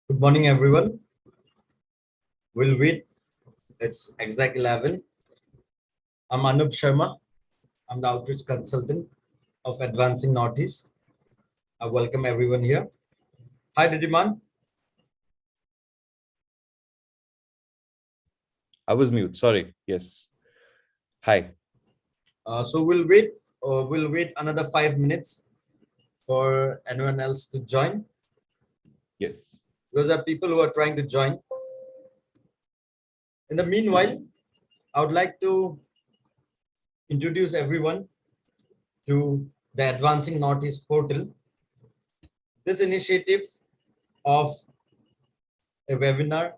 Good morning, everyone. We'll wait. It's exact 11. I'm Anup Sharma. I'm the outreach consultant of Advancing Northeast. I welcome everyone here. Hi, Dhritiman. I was mute. Sorry. Yes. Hi. So we'll wait. We'll wait another 5 minutes for anyone else to join. Yes. Because there are people who are trying to join. In the meanwhile, I would like to introduce everyone to the Advancing Northeast portal. This initiative of a webinar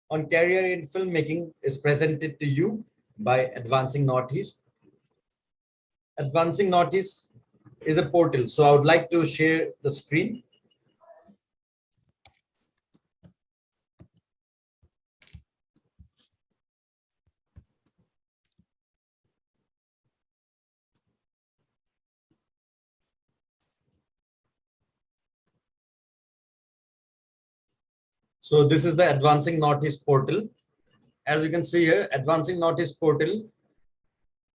on career in filmmaking is presented to you by Advancing Northeast. Advancing Northeast is a portal. So I would like to share the screen. So this is the Advancing Northeast portal. As you can see here, Advancing Northeast portal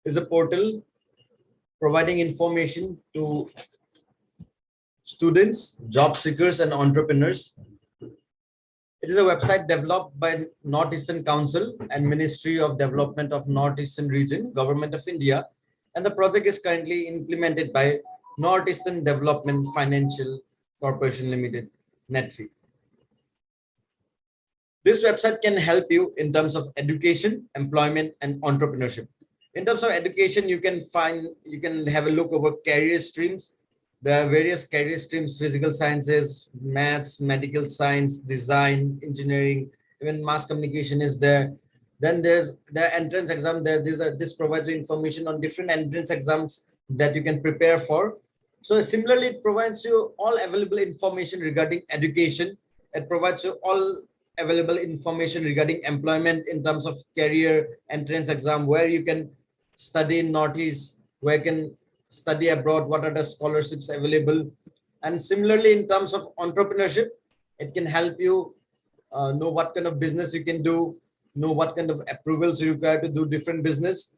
is a portal providing information to students, job seekers, and entrepreneurs. It is a website developed by Northeastern Council and Ministry of Development of Northeastern Region, Government of India, and the project is currently implemented by Northeastern Development Financial Corporation Limited, NETFI. This website can help you in terms of education, employment, and entrepreneurship. In terms of education, you can have a look over career streams. There are various career streams: physical sciences, maths, medical science, design, engineering, even mass communication is there. Then there's the entrance exam there. This provides you information on different entrance exams that you can prepare for. So similarly, it provides you all available information regarding education. It provides you all available information regarding employment in terms of career entrance exam, where you can study in Northeast, where you can study abroad, what are the scholarships available. And similarly, in terms of entrepreneurship, it can help you know what kind of business you can do, know what kind of approvals you require to do different business.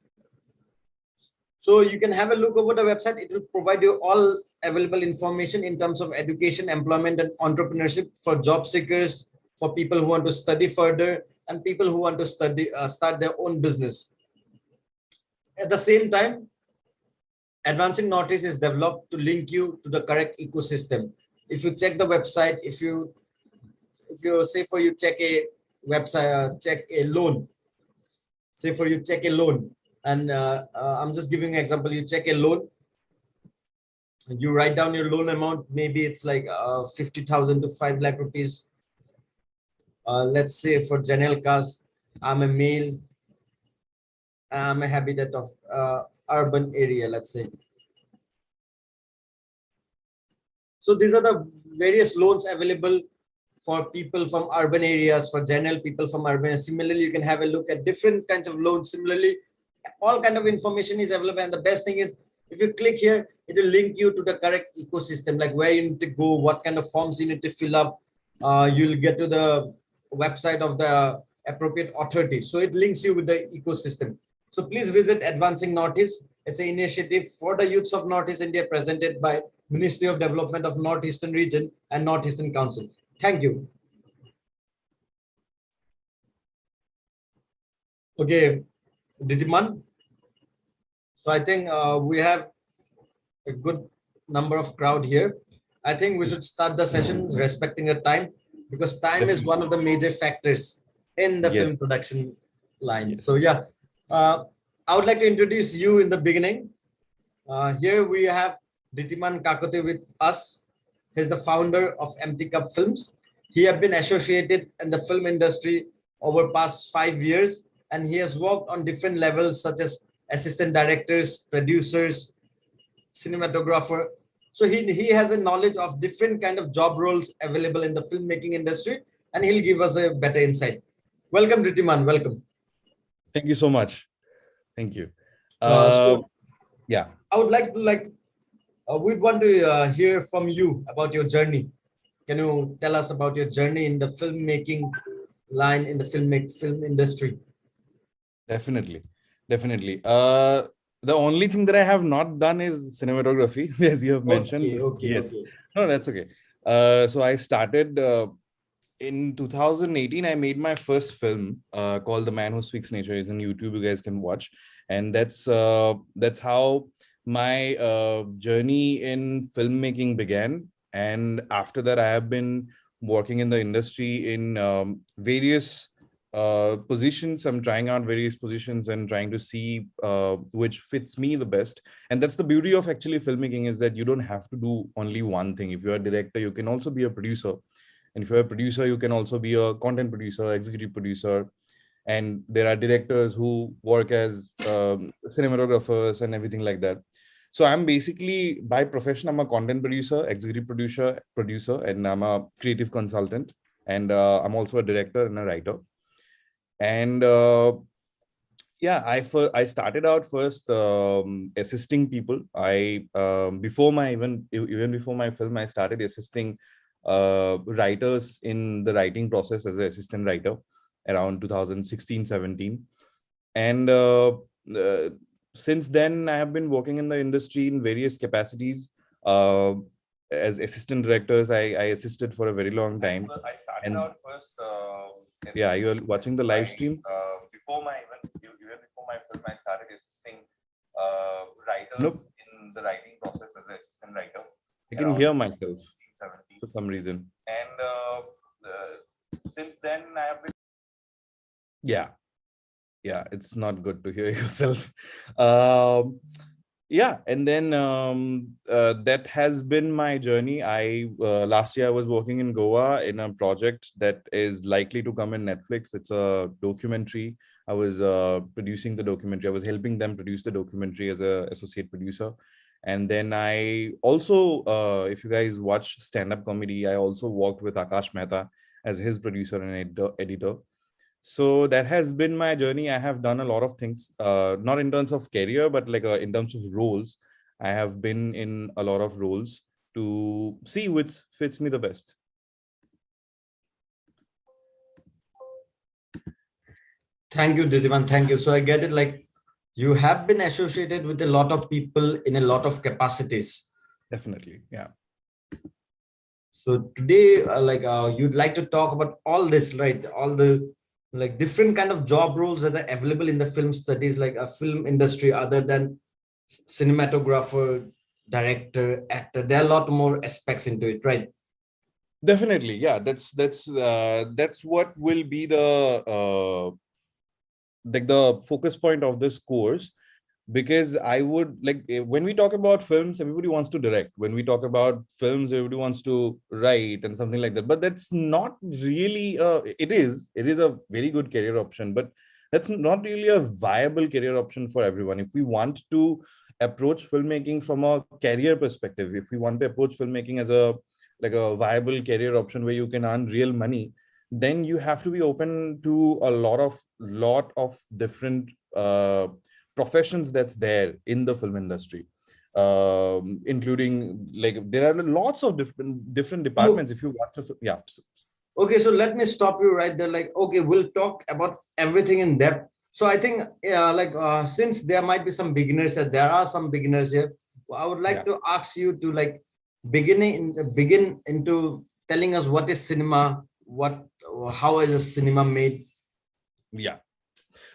So you can have a look over the website. It will provide you all available information in terms of education, employment, and entrepreneurship for job seekers, for people who want to study further, and people who want to start their own business. At the same time, Advancing Northeast is developed to link you to the correct ecosystem. If you check the website, if you say for you check a website, check a loan, say for you check a loan, and I'm just giving an example. You check a loan, you write down your loan amount. Maybe it's like 50,000 to 5 lakh rupees. Let's say for general cars, I'm a male, I'm a habitat of urban area, let's say. So these are the various loans available for people from urban areas, for general people from urban areas. Similarly, you can have a look at different kinds of loans. Similarly, all kind of information is available. And the best thing is, if you click here, it will link you to the correct ecosystem, like where you need to go, what kind of forms you need to fill up. You'll get to the website of the appropriate authority. So it links you with the ecosystem. So please visit Advancing Northeast. It's an initiative for the youths of Northeast India presented by Ministry of Development of Northeastern Region and Northeastern Council. Thank you. Okay, Dhritiman. So I think we have a good number of crowd here. I think we should start the session respecting the time, because time is one of the major factors in the film production line. So yeah, I would like to introduce you in the beginning. Here we have Dhritiman Kakati with us. He's the founder of Empty Cup Films. He has been associated in the film industry over past 5 years, and he has worked on different levels such as assistant directors, producers, cinematographer. So he has a knowledge of different kind of job roles available in the filmmaking industry, and he'll give us a better insight. Welcome, Dhritiman. Welcome. Thank you so much. Thank you. Yeah, I would like to we'd want to hear from you about your journey. can you tell us about your journey in the filmmaking line in the film industry? Definitely, definitely. The only thing that I have not done is cinematography, as you have mentioned. Okay, But okay, yes, okay. no, that's okay. So I started in 2018. I made my first film called "The Man Who Speaks Nature." It's on YouTube. You guys can watch, and that's how my journey in filmmaking began. And after that, I have been working in the industry in various positions. I'm trying out various positions and trying to see which fits me the best. And that's the beauty of actually filmmaking, is that you don't have to do only one thing. If you're a director, you can also be a producer, and if you're a producer, you can also be a content producer, executive producer. And there are directors who work as cinematographers and everything like that. So I'm basically, by profession, I'm a content producer, executive producer, and I'm a creative consultant, and I'm also a director and a writer. And yeah, I started out first assisting people. I before my even before my film, I started assisting writers in the writing process as an assistant writer around 2016, 17. And uh, since then, I have been working in the industry in various capacities. uh, as assistant directors, I assisted for a very long time. I started And out first. Yeah, you're watching the live stream. Before my even before my film, I started assisting nope. writers in the writing process as an assistant writer. I can hear myself 16, 17 for some reason. And since then, I have been. Yeah, yeah, it's not good to hear yourself. um yeah, and then that has been my journey. I last year I was working in Goa in a project that is likely to come in Netflix. It's a documentary. I was producing the documentary. I was helping them produce the documentary as a associate producer. And then I also, if you guys watch stand-up comedy, I also worked with Akash Mehta as his producer and editor. So that has been my journey. I have done a lot of things, not in terms of career, but like in terms of roles. I have been in a lot of roles to see which fits me the best. Thank you, Dhritiman. Thank you. So I get it. Like you have been associated with a lot of people in a lot of capacities. Definitely, yeah. So today, you'd like to talk about all this, right? All the like different kind of job roles that are available in the film studies, like a film industry, other than cinematographer, director, actor. There are a lot more aspects into it, right? Definitely, yeah. That's what will be the focus point of this course. Because I would like, when we talk about films, everybody wants to direct. When we talk about films, everybody wants to write and something like that. But that's not really it is a very good career option, but that's not really a viable career option for everyone. If we want to approach filmmaking from a career perspective, if we want to approach filmmaking as a like a viable career option where you can earn real money, then you have to be open to a lot of different professions that's there in the film industry, including, like, there are lots of different So, departments if you watch yeah. okay, so let me stop you right there. Like, okay, we'll talk about everything in depth. So I think, since there might be some beginners, there are some beginners here. I would like Yeah. to ask you to like begin into telling us what is cinema, how is a cinema made. Yeah.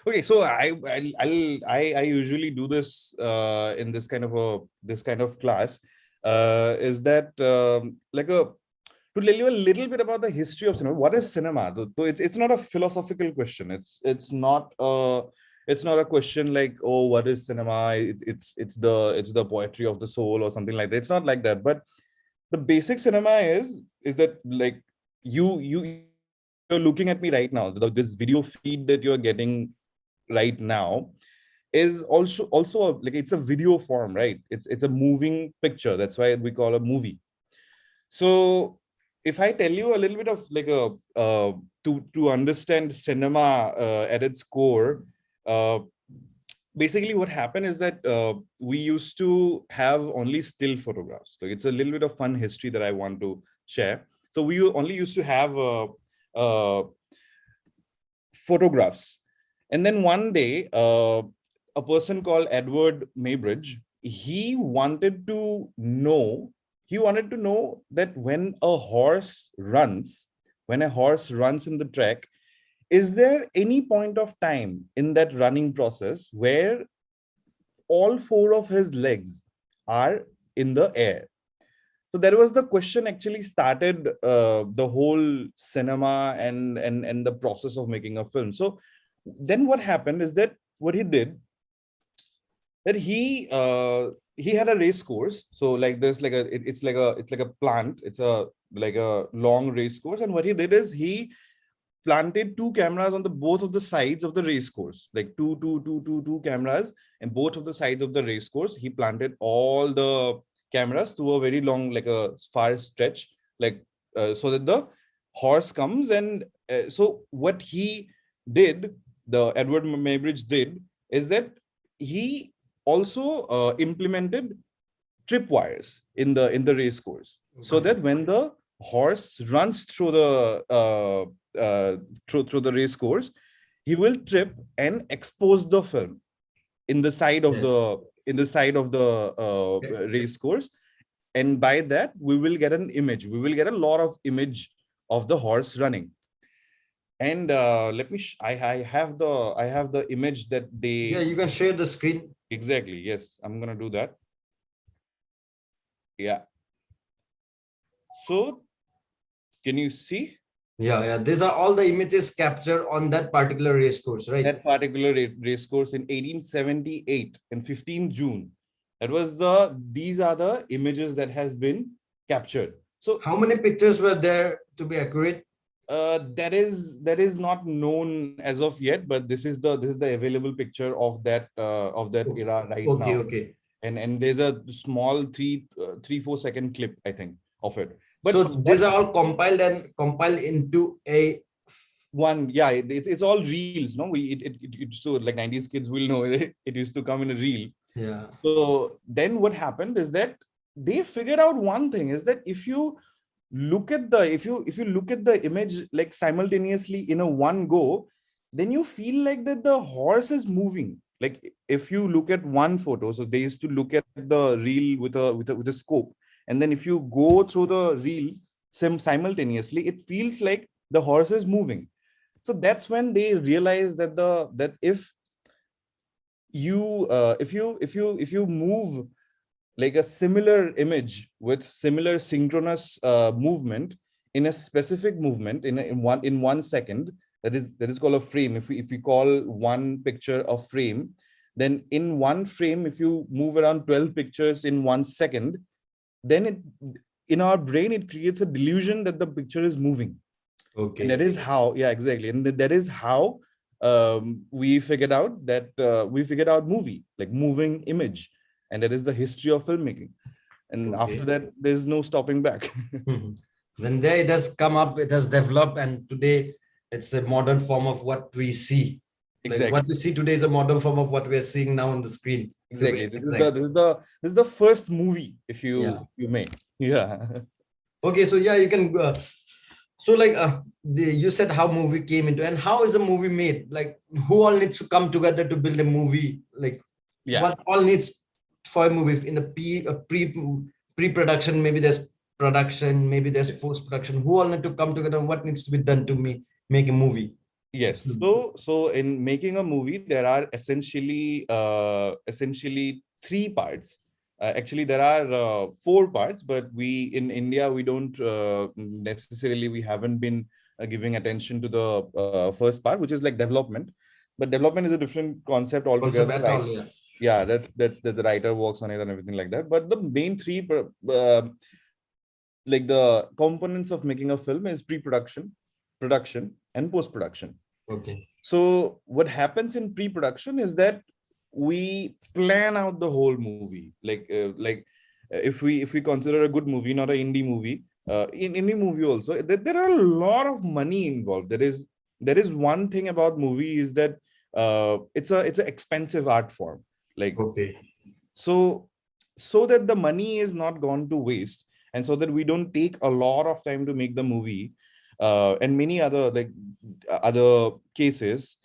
Okay, so I usually do this in this kind of class, is that like a to tell you a little bit about the history of cinema. What is cinema? So it's not a philosophical question. It's not a question like, oh, what is cinema? It's the poetry of the soul or something like that. It's not like that. But the basic cinema is that, like, you're looking at me right now. This video feed that you're getting right now is like, it's a video form, right? It's a moving picture. That's why we call a movie. So if I tell you a little bit of like a to understand cinema at its core, uh, basically what happened is that we used to have only still photographs. So it's a little bit of fun history that I want to share. So we only used to have photographs. And then one day, a person called Edward Maybridge, he wanted to know that when a horse runs in the track, is there any point of time in that running process where all four of his legs are in the air? So there was the question actually started the whole cinema and the process of making a film. So then what happened is that what he did, that he had a race course. So like there's like it's like a plant. It's a like a long race course. And what he did is he planted two cameras on the both of the sides of the race course, like two cameras, and both of the sides of the race course. He planted all the cameras to a very long, like a far stretch, like so that the horse comes. And so what he did, the Edward Maybridge did, is that he also implemented tripwires in the race course, so that when the horse runs through the through the race course, he will trip and expose the film in the side of the race course. And by that we will get an image, we will get a lot of image of the horse running. And let me I have the image that they You can share the screen. Exactly, yes, I'm gonna do that. Yeah, so can you see? These are all the images captured on that particular race course, right? That particular race course in 1878 and 15 June. These are the images that has been captured. So how many pictures were there, to be accurate? That is not known as of yet, but this is the available picture of that era right now. Okay. And there's a small 3-4 second clip, I think, of it. But so these are all compiled into a one. Yeah, it's all reels. No, it so like 90s kids will know it. It used to come in a reel. Yeah. So then what happened is that they figured out one thing, is that if you look at the image like simultaneously in a one go, then you feel like that the horse is moving. Like if you look at one photo, so they used to look at the reel with a scope, and then if you go through the reel simultaneously, it feels like the horse is moving. So that's when they realized that if you move like a similar image with similar synchronous movement in a specific movement in 1 second, that is called a frame. If we call one picture a frame, then in one frame, if you move around 12 pictures in 1 second, then in our brain it creates a delusion that the picture is moving. Okay. And that is how, yeah, exactly. And that is how we figured out movie, like moving image. And that is the history of filmmaking. And after that, there's no stopping back. Then there it has come up, it has developed, and today it's a modern form of what we see. Exactly. Like what we see today is a modern form of what we are seeing now on the screen. Exactly. This is the first movie, if you may. Yeah. Okay, so you can so like you said how movie came into, and how is a movie made? Like who all needs to come together to build a movie? Like what all needs for a movie in the pre-production? Maybe there's production, maybe there's post-production. Who all need to come together? What needs to be done to make a movie? Yes. So in making a movie, there are essentially three parts. Actually, there are 4 parts, but we in India, we don't necessarily, we haven't been giving attention to the first part, which is like development. But development is a different concept altogether. Yeah, that's the writer works on it and everything like that. But the main 3 like the components of making a film is pre-production, production, and post-production. Okay. So what happens in pre-production is that we plan out the whole movie. Like if we consider a good movie, not an indie movie, in any movie also, there are a lot of money involved. There is one thing about movie is that it's an expensive art form. Like okay. So that the money is not gone to waste, and so that we don't take a lot of time to make the movie, and many other other cases,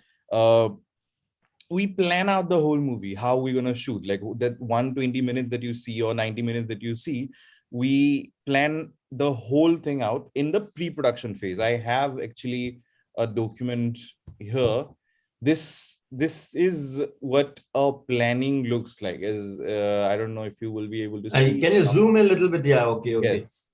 we plan out the whole movie, how we're going to shoot, like that 120 minutes that you see or 90 minutes that you see. We plan the whole thing out in the pre-production phase. I have actually a document here. This is what a planning looks like. Is I don't know if you will be able to see. Can you zoom a little bit? Yeah, okay. Yes.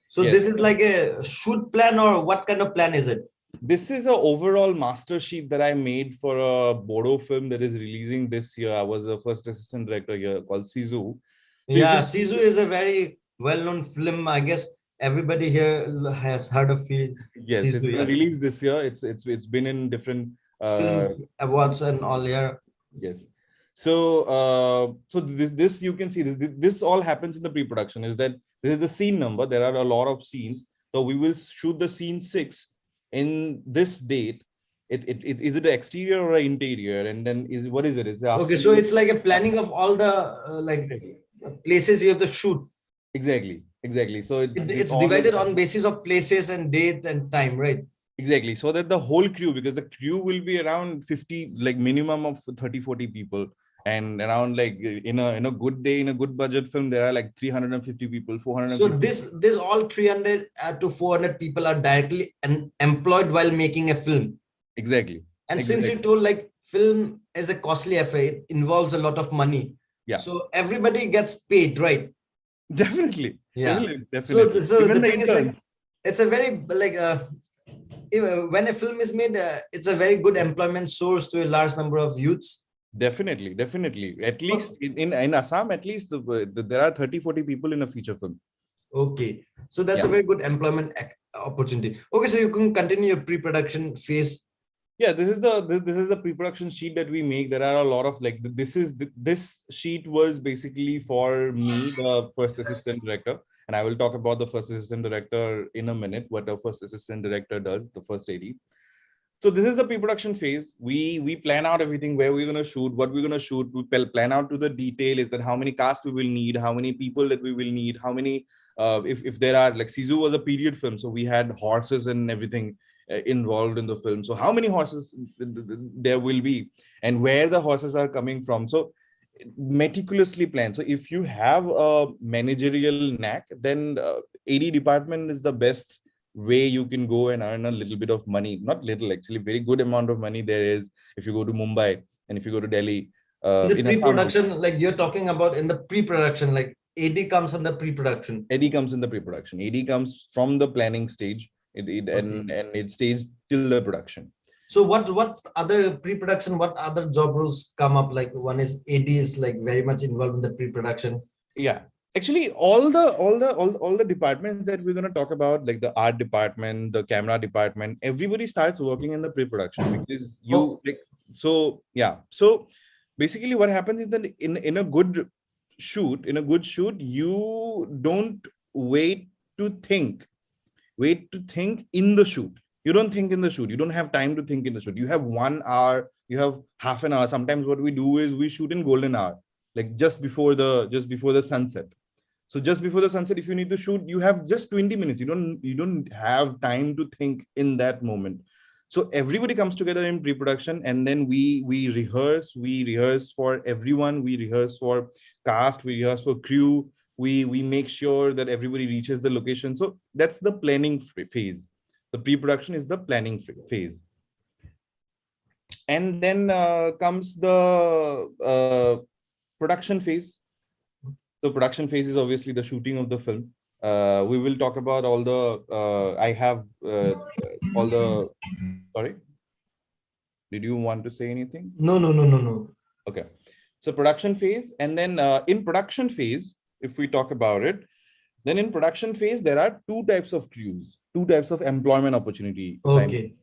So Yes. this is like a shoot plan, or what kind of plan is it? This is an overall master sheet that I made for a Bodo film that is releasing this year. I was the first assistant director here, called Sizu. Yeah, Sizu is a very well-known film. I guess everybody here has heard of it. Yes, Sizu, it's been released this year. It's been in different film awards and all here. Yes. So this you can see this all happens in the pre-production. Is that this is the scene number. There are a lot of scenes. So we will shoot the scene 6 in this date. Is it the exterior or interior? And then what is it? Okay, so it's like a planning of all the places you have to shoot. Exactly. So it's divided on basis of places and date and time, right? Exactly. So that the whole crew, because the crew will be around 50, like minimum of 30-40 people, and around like in a good day, in a good budget film, there are like 350 people, 450. So this all 300 to 400 people are directly employed while making a film. Exactly. And since you told like film is a costly affair, it involves a lot of money. Yeah. So everybody gets paid, right? Definitely. Yeah. Definitely. So the thing is like, it's a very when a film is made, it's a very good employment source to a large number of youths. Definitely. At least in Assam, at least there are 30-40 people in a feature film. Okay, so that's a very good employment opportunity. Okay, so you can continue your pre-production phase. Yeah, this is the pre-production sheet that we make. There are a lot of this sheet was basically for me, the first assistant director, and I will talk about the first assistant director in a minute. What the first assistant director does, the first AD. So this is the pre-production phase. We plan out everything, where we're going to shoot, what we're going to shoot. We plan out to the detail. Is that how many cast we will need, how many people that we will need, how many if there are, like Sizu was a period film, so we had horses and everything involved in the film. So how many horses there will be, and where the horses are coming from. So meticulously planned. So if you have a managerial knack, then AD department is the best way you can go and earn a little bit of money. Not little, actually, very good amount of money there is if you go to Mumbai and if you go to Delhi. In the pre-production, like you're talking about in the pre-production, like AD comes in the pre-production. AD comes in the pre-production. AD comes from the planning stage, and it stays till the production. So what other pre-production, what other job roles come up? Like one is AD is like very much involved in the pre-production. Yeah, actually all the departments that we're going to talk about, like the art department, the camera department, everybody starts working in the pre-production, because so basically what happens is that in a good shoot, you don't wait to think in the shoot. You don't think in the shoot. You don't have time to think in the shoot. You have 1 hour, you have half an hour. Sometimes what we do is we shoot in golden hour, like just before the sunset. So just before the sunset, if you need to shoot, you have just 20 minutes. You don't have time to think in that moment. So everybody comes together in pre-production, and then we rehearse for everyone. We rehearse for cast, we rehearse for crew. We make sure that everybody reaches the location. So that's the planning phase. The pre-production is the planning phase. And then comes the production phase. The production phase is obviously the shooting of the film. We will talk about all the, I have all the, sorry. Did you want to say anything? No. Okay. So production phase. And then in production phase, if we talk about it, then in production phase, there are 2 types of crews, 2 types of employment opportunity. Okay.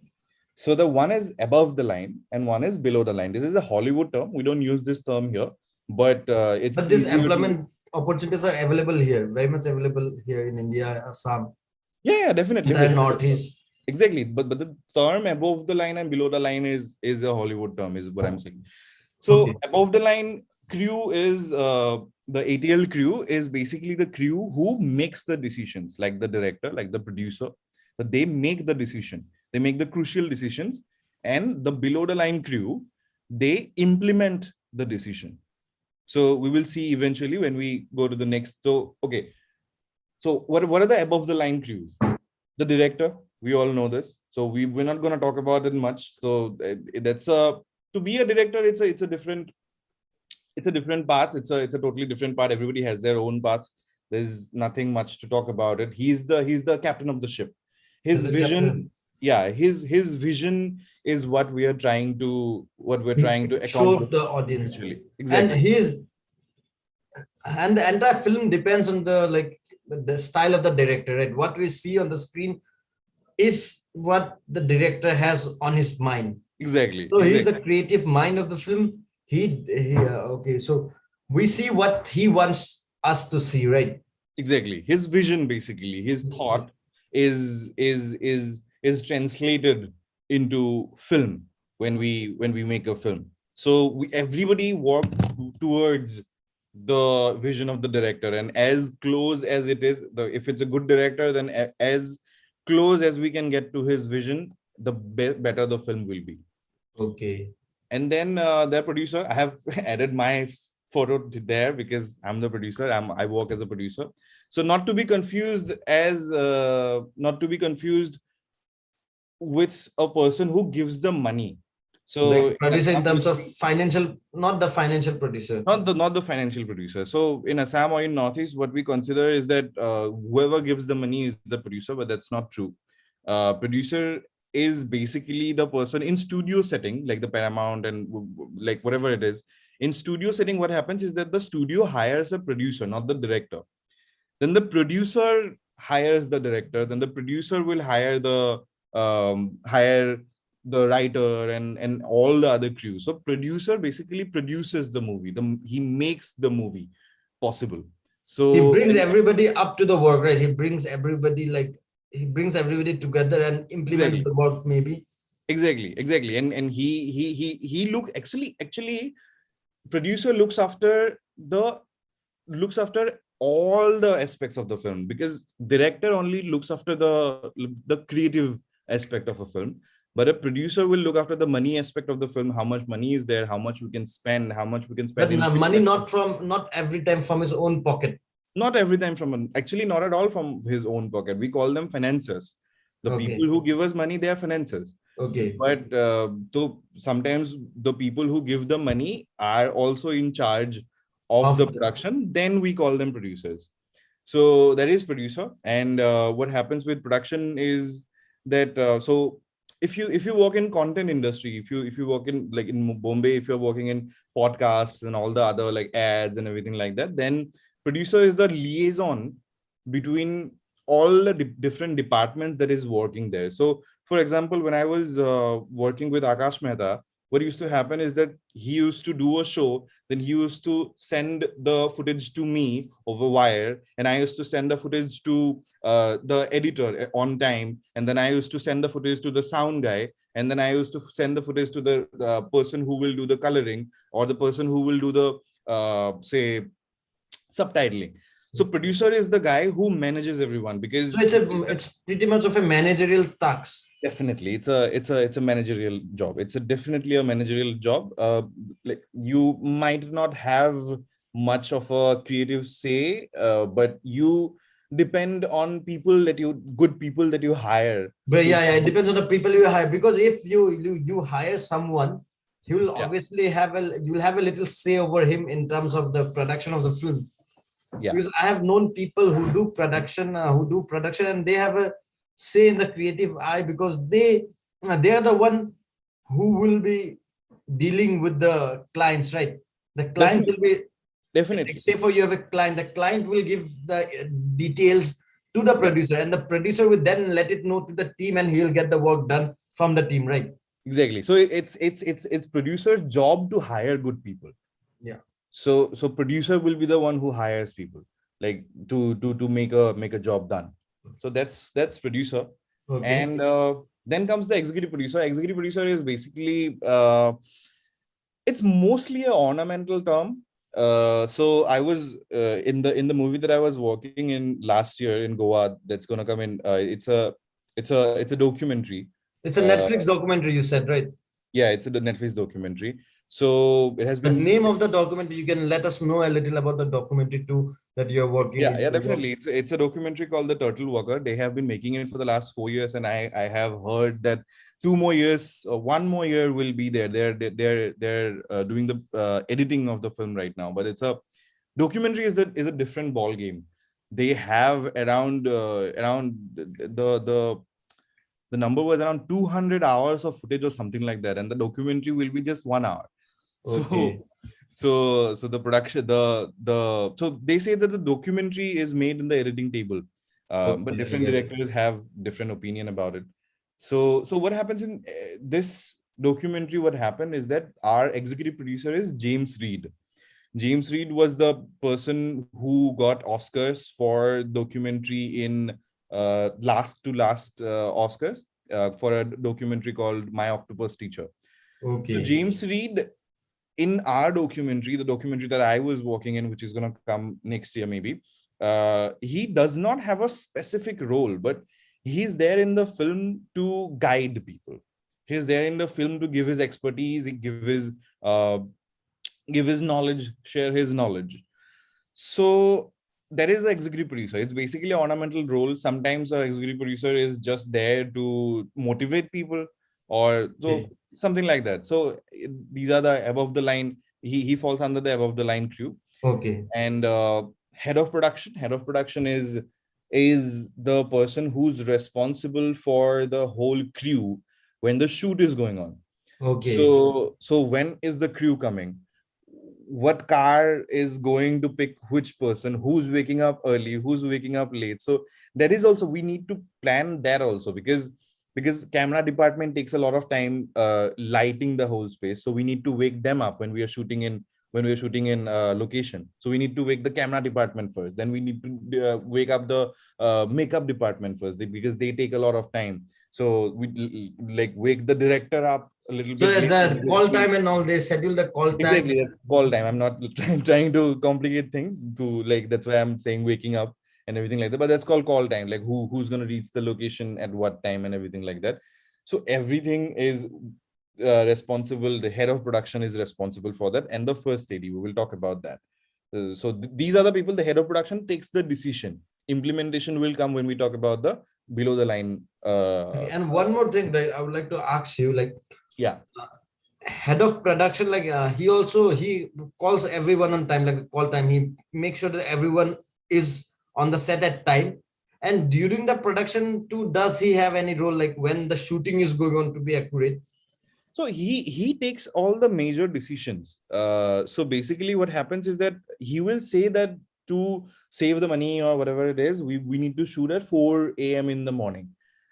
So the one is above the line and one is below the line. This is a Hollywood term. We don't use this term here, but it's. But this employment opportunities are available here, very much available here in India, Assam. Yeah, definitely. And Northeast. Exactly. But the term above the line and below the line is a Hollywood term, is what I'm saying. So above the line crew is the ATL crew is basically the crew who makes the decisions, like the director, like the producer. But they make the decision. They make the crucial decisions, and the below the line crew, they implement the decision. So we will see eventually when we go to the next. So okay. So what are the above the line crews? The director, we all know this. So we're not going to talk about it much. So that's to be a director, it's a different path. It's a totally different part. Everybody has their own paths. There's nothing much to talk about it. He's the captain of the ship. His vision, yeah, his vision is what we're trying to accomplish. Show the audience. Exactly. And the entire film depends on the style of the director, right? What we see on the screen is what the director has on his mind. Exactly. So he's the creative mind of the film. Okay. So we see what he wants us to see, right? Exactly. His vision, basically, his thought is translated into film when we make a film. So everybody work towards the vision of the director, and as close as it is, if it's a good director, then as close as we can get to his vision, the better the film will be. Okay. And then their producer, I have added my photo there because I'm the producer. I work as a producer. So not to be confused with a person who gives the money. So like producer in terms of financial, not the financial producer. Not the financial producer. So in Assam or in Northeast, what we consider is that whoever gives the money is the producer, but that's not true. Producer is basically the person in studio setting, like the Paramount and like whatever it is. In studio setting, what happens is that the studio hires a producer, not the director. Then the producer hires the director. Then the producer will hire the writer and all the other crew. So producer basically produces the movie. He makes the movie possible. So he brings everybody up to the work, right? He brings everybody together and implements the work, maybe. Exactly. And he actually producer looks after all the aspects of the film, because director only looks after the creative aspect of a film, but a producer will look after the money aspect of the film. How much money is there, how much we can spend. But money not every time from his own pocket. Not every time actually not at all from his own pocket. We call them financiers. The people who give us money, they are financiers. Okay. But sometimes the people who give the money are also in charge of the production. Then we call them producers. So that is producer. And what happens with production is that so if you work in content industry, if you work in like in Bombay, if you're working in podcasts and all the other like ads and everything like that, then producer is the liaison between all the different departments that is working there. So for example, when I was working with Akash Mehta, what used to happen is that he used to do a show, then he used to send the footage to me over wire, and I used to send the footage to the editor on time, and then I used to send the footage to the sound guy, and then I used to send the footage to the person who will do the coloring, or the person who will do the say subtitling. So producer is the guy who manages everyone, because so it's pretty much of a managerial task. Definitely, it's a managerial job. It's definitely a managerial job. Like you might not have much of a creative say, but you depend on good people that you hire. But yeah, it depends on the people you hire, because if you hire someone, you'll obviously have a little say over him in terms of the production of the film. Yeah. Because I have known people who do production, and they have a say in the creative eye, because they are the one who will be dealing with the clients, right? The client will be definitely. Say for you have a client, the client will give the details to the producer, and the producer will then let it know to the team, and he'll get the work done from the team, right? Exactly. So it's producer's job to hire good people. Yeah. So producer will be the one who hires people, like to make a job done. So that's producer. Okay. And then comes the executive producer. Executive producer is basically it's mostly an ornamental term, So I was in the movie that I was working in last year in Goa. That's gonna come in. It's a documentary. It's a Uh, Netflix documentary, you said, right? yeah, it's a Netflix documentary. So it has The been. name of the documentary, you can let us know a little about the documentary too that you're working Yeah, in. definitely. It's a documentary called The Turtle Walker. They have been making it for the last 4 years, and I have heard that 2 more years, 1 more year will be there. They're doing the editing of the film right now. But it's a documentary is a different ball game. They have around the number was around 200 hours of footage or something like that, and the documentary will be just 1 hour. Okay. So so the production so they say that the documentary is made in the editing table, but Okay, I different get it. directors have different opinion about it. So what happens in this documentary, what happened is that our executive producer is James Reed. James Reed was the person who got Oscars for documentary in last Oscars for a documentary called My Octopus Teacher. So Okay. James Reed, in our documentary, the documentary that I was working in, which is going to come next year maybe, he does not have a specific role, but he's there in the film to guide people. He's there in the film to give his expertise, uh, give his knowledge, share his knowledge. So there is the executive producer. It's basically an ornamental role. Sometimes our executive producer is just there to motivate people, or so Okay. something like that. So these are the above the line. He falls under the above the line crew. Okay. And head of production. Head of production is the person who's responsible for the whole crew when the shoot is going on. Okay. So when is the crew coming? What car is going to pick which person? Who's waking up early? Who's waking up late? So that is also, we need to plan that also, because camera department takes a lot of time lighting the whole space. So we need to wake them up when we are shooting in location. So we need to wake the camera department first. Then we need to wake up the makeup department first, because they take a lot of time. So we like wake the director up a little So bit at later, the because call time and all, they schedule the call time. exactly, that's call time. I'm not trying to complicate things to, like, that's why I'm saying waking up and everything like that. But that's called call time, like who's going to reach the location at what time and everything like that. So everything is responsible. The head of production is responsible for that, and the first AD. We will talk about that. So these are the people. The head of production takes the decision. Implementation will come when we talk about the below the line. Okay. And one more thing that I would like to ask you, like, Yeah. head of production, like he calls everyone on time, like the call time. He makes sure that everyone is on the set at time. And during the production too, does he have any role, like when the shooting is going on, to be accurate? So he takes all the major decisions. So basically what happens is that he will say that to save the money or whatever it is, we need to shoot at 4 a.m. in the morning.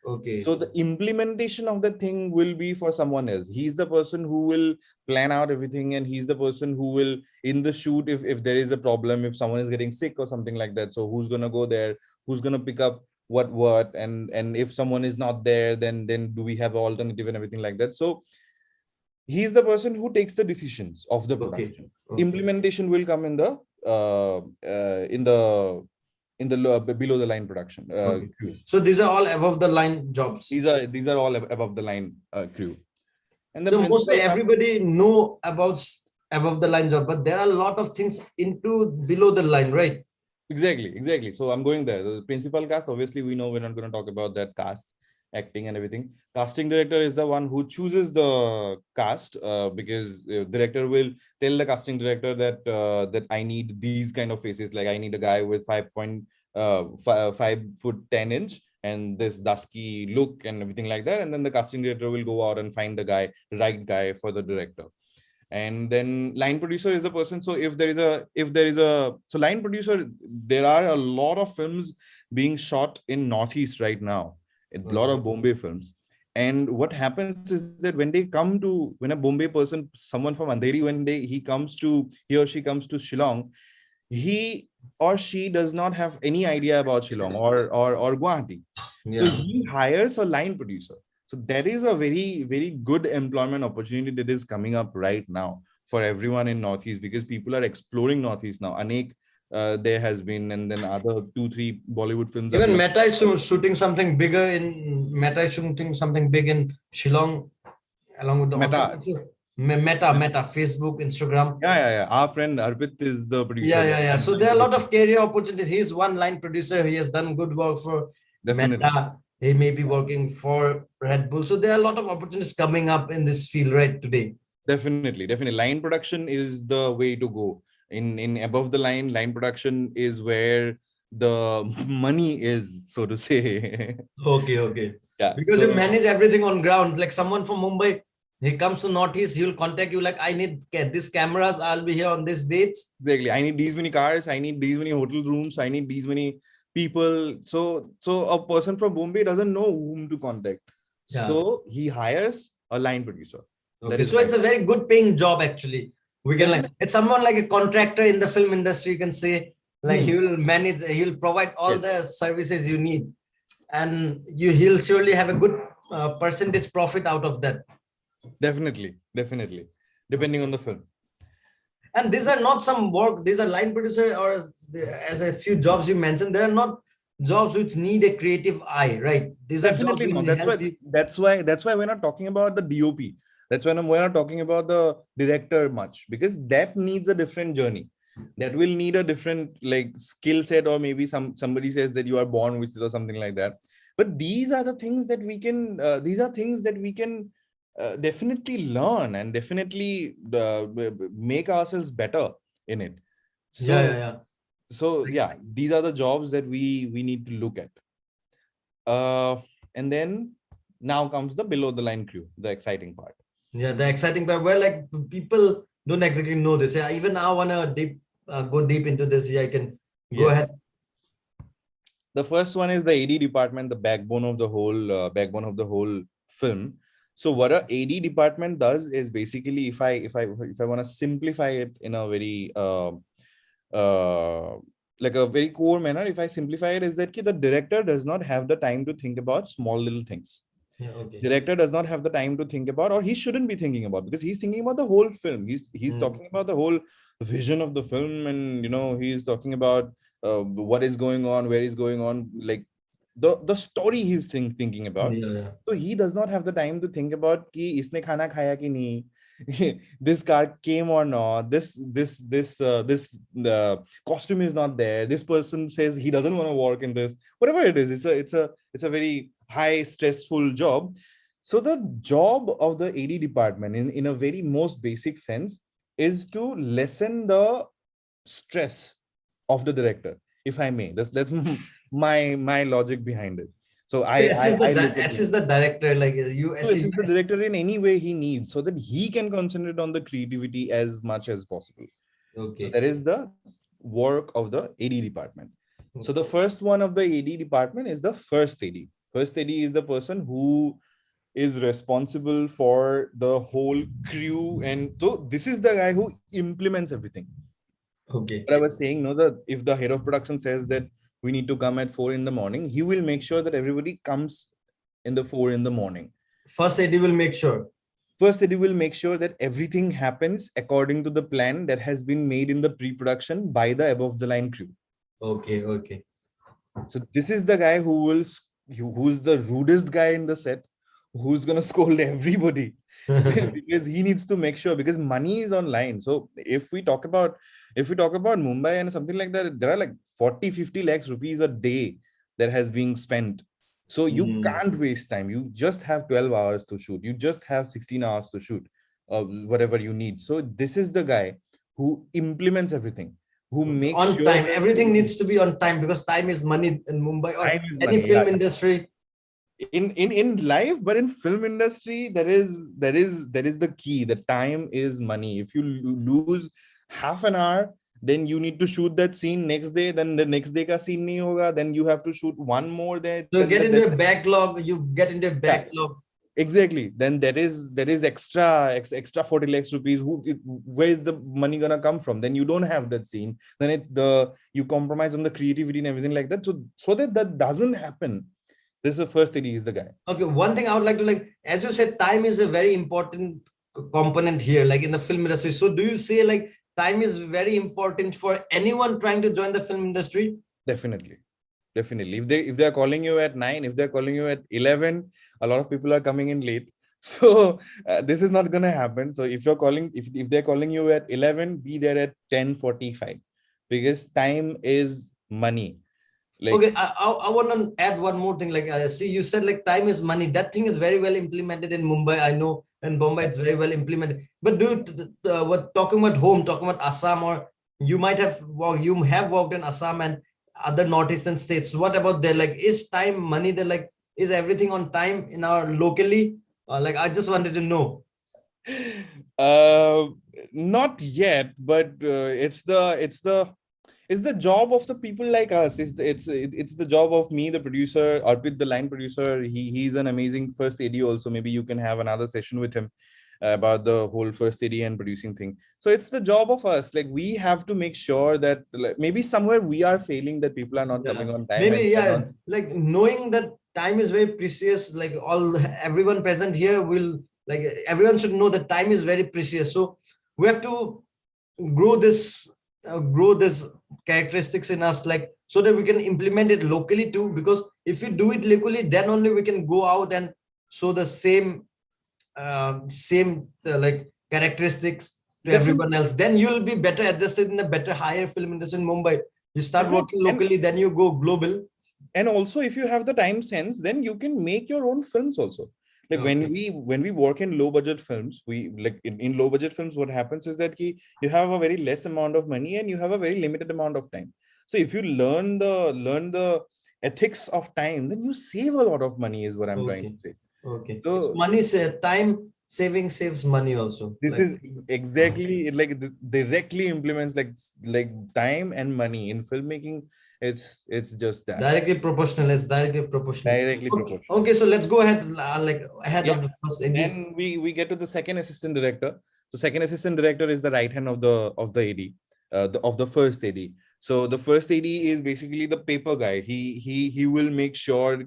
Okay. So the implementation of the thing will be for someone else. He's the person who will plan out everything, and he's the person who will, in the shoot, if there is a problem, if someone is getting sick or something like that, so who's gonna go there, who's gonna pick up what, and if someone is not there, then do we have an alternative and everything like that. So he's the person who takes the decisions of the Okay. production. Okay. Implementation will come in the in the below the line production Okay. crew. So these are all above the line jobs. These are all above the line crew. And the So principal mostly cast, everybody know about above the line job, but there are a lot of things into below the line, right? exactly. So I'm going there. The principal cast, obviously, we know we're not going to talk about that cast, acting and everything. Casting director is the one who chooses the cast, because director will tell the casting director that I need these kind of faces. Like, I need a guy with 5'10" and this dusky look and everything like that. And then the casting director will go out and find the right guy for the director. And then line producer is the person. So if there is a so line producer, there are a lot of films being shot in Northeast right now, a lot of Bombay films. And what happens is that when a Bombay person, someone from Andheri, when he or she comes to Shillong, he or she does not have any idea about Shillong or Guwahati. So Yeah. he hires a line producer. So that is a very, very good employment opportunity that is coming up right now for everyone in Northeast, because people are exploring Northeast now. Anek, there has been, and then other 2-3 Bollywood films are Even being. Meta is shooting something bigger in Meta is shooting something big in Shillong, along with the Meta. Meta, Facebook, Instagram. Yeah. Our friend Arpit is the producer there. Yeah. So there are a lot of career opportunities. He's one line producer. He has done good work for Definitely. Meta. He may be working for Red Bull. So there are a lot of opportunities coming up in this field right today. Definitely. Line production is the way to go. In above the line production is where the money is, so to say. Okay. Yeah. Because you manage everything on ground. Like someone from Mumbai, he comes to Northeast, he'll contact you like, I need these cameras. I'll be here on these dates. Exactly. I need these many cars. I need these many hotel rooms. I need these many people. So a person from Bombay doesn't know whom to contact. Yeah. So he hires a line producer. Okay. So it's a very good paying job, actually. We can like, it's someone like a contractor in the film industry, you can say, like he will manage, he'll provide all the services you need. And he'll surely have a good percentage profit out of that. Definitely. Depending on the film. And these are not some work, these are line producer, or as a few jobs you mentioned, they are not jobs which need a creative eye, right? These Definitely are not. That's why we're not talking about the DOP. That's why we're not talking about the director much, because that needs a different journey. That will need a different like skill set, or maybe somebody says that you are born with it or something like that. But these are the things that we can. Definitely learn and definitely make ourselves better in it. So, So these are the jobs that we need to look at. And then now comes the below the line crew, the exciting part. Yeah, the exciting part where like people don't exactly know this. Yeah, even I wanna go deep into this. Yeah, I can go ahead. The first one is the AD department, the backbone of the whole film. So what a AD department does is basically, if I want to simplify it in a very like a very core manner, if I simplify it, is that the director does not have the time to think about small little things. Yeah, okay. Director does not have the time to think about, or he shouldn't be thinking about, because he's thinking about the whole film. He's talking about the whole vision of the film, and he's talking about what is going on, where is going on, like the story he's thinking about. So he does not have the time to think about ki isne khana khaya ki nahi, this car came or not, this costume is not there, this person says he doesn't want to work in this, whatever it is. It's a very high stressful job. So the job of the AD department in a very most basic sense is to lessen the stress of the director, if I may. That's my logic behind it. So I assist the director, like you assist the director in any way he needs, so that he can concentrate on the creativity as much as possible. Okay. So that is the work of the AD department. Okay. So the first one of the AD department is the first AD. First AD is the person who is responsible for the whole crew, and so this is the guy who implements everything. Okay. But I was saying, that if the head of production says that we need to come at 4 in the morning, he will make sure that everybody comes in the 4 in the morning. First AD will make sure. First AD will make sure that everything happens according to the plan that has been made in the pre-production by the above the line crew. Okay. So this is the guy who's the rudest guy in the set, who's gonna scold everybody because he needs to make sure, because money is on line. So if we talk about Mumbai and something like that, there are like 40-50 lakhs rupees a day that has been spent. So you can't waste time. You just have 12 hours to shoot. You just have 16 hours to shoot, whatever you need. So this is the guy who implements everything, who makes on sure time. Everything needs to be on time, because time is money in Mumbai or any film industry. In life, but in film industry, that is the key. The time is money. If you lose half an hour, then you need to shoot that scene next day, then the next day ka scene nahi hoga, then you have to shoot one more there. So you get into a backlog. Exactly. Then there is extra 40 lakhs rupees. Where is the money gonna come from? Then you don't have that scene. Then you compromise on the creativity and everything like that. So that doesn't happen. This is the first thing. He is the guy. Okay. One thing I would like to as you said, time is a very important component here, like in the film industry. So do you say like time is very important for anyone trying to join the film industry? Definitely. Definitely. If they're calling you at 9, if they're calling you at 11, a lot of people are coming in late. So this is not gonna happen. So if if they're calling you at 11, be there at 10:45, because time is money. Like, Okay, I want to add one more thing. Like, see, you said like time is money. That thing is very well implemented in Mumbai. I know in Bombay it's very well implemented. But dude, what talking about home, talking about Assam, or you might have you have worked in Assam and other northeastern states. What about there? Like, is time money? There, like, is everything on time in our locally? Like, I just wanted to know. uh, not yet, but it's the job of the people like us. It's the job of me, the producer, Arpit, the line producer. He's an amazing first AD also. Maybe you can have another session with him about the whole first AD and producing thing. So it's the job of us. Like, we have to make sure that, like, maybe somewhere we are failing, that people are not Yeah. coming on time, Maybe, and they're yeah, not. like knowing that time is very precious, like everyone present here will, like, everyone should know that time is very precious. So we have to grow this characteristics in us, like, so that we can implement it locally too, because if we do it locally, then only we can go out and show the same like characteristics to Definitely. everyone else. Then you'll be better adjusted in a better higher film industry in Mumbai. You start Definitely. working locally, then you go global. And also, if you have the time sense, then you can make your own films also. Like, Okay. when we work in low budget films, we like in low budget films, what happens is that you have a very less amount of money and you have a very limited amount of time. So if you learn the ethics of time, then you save a lot of money, is what I'm trying Okay. to say. Okay. So So money time saving saves money also. this Like, is exactly it, like, this directly implements like time and money in filmmaking. It's just that, directly proportional. It's directly proportional. directly Okay. proportional. Okay. So let's go ahead, like ahead Yeah. of the first AD. Then we get to the second assistant director. So second assistant director is the right hand of the AD, of the first AD. So the first AD is basically the paper guy. He will make sure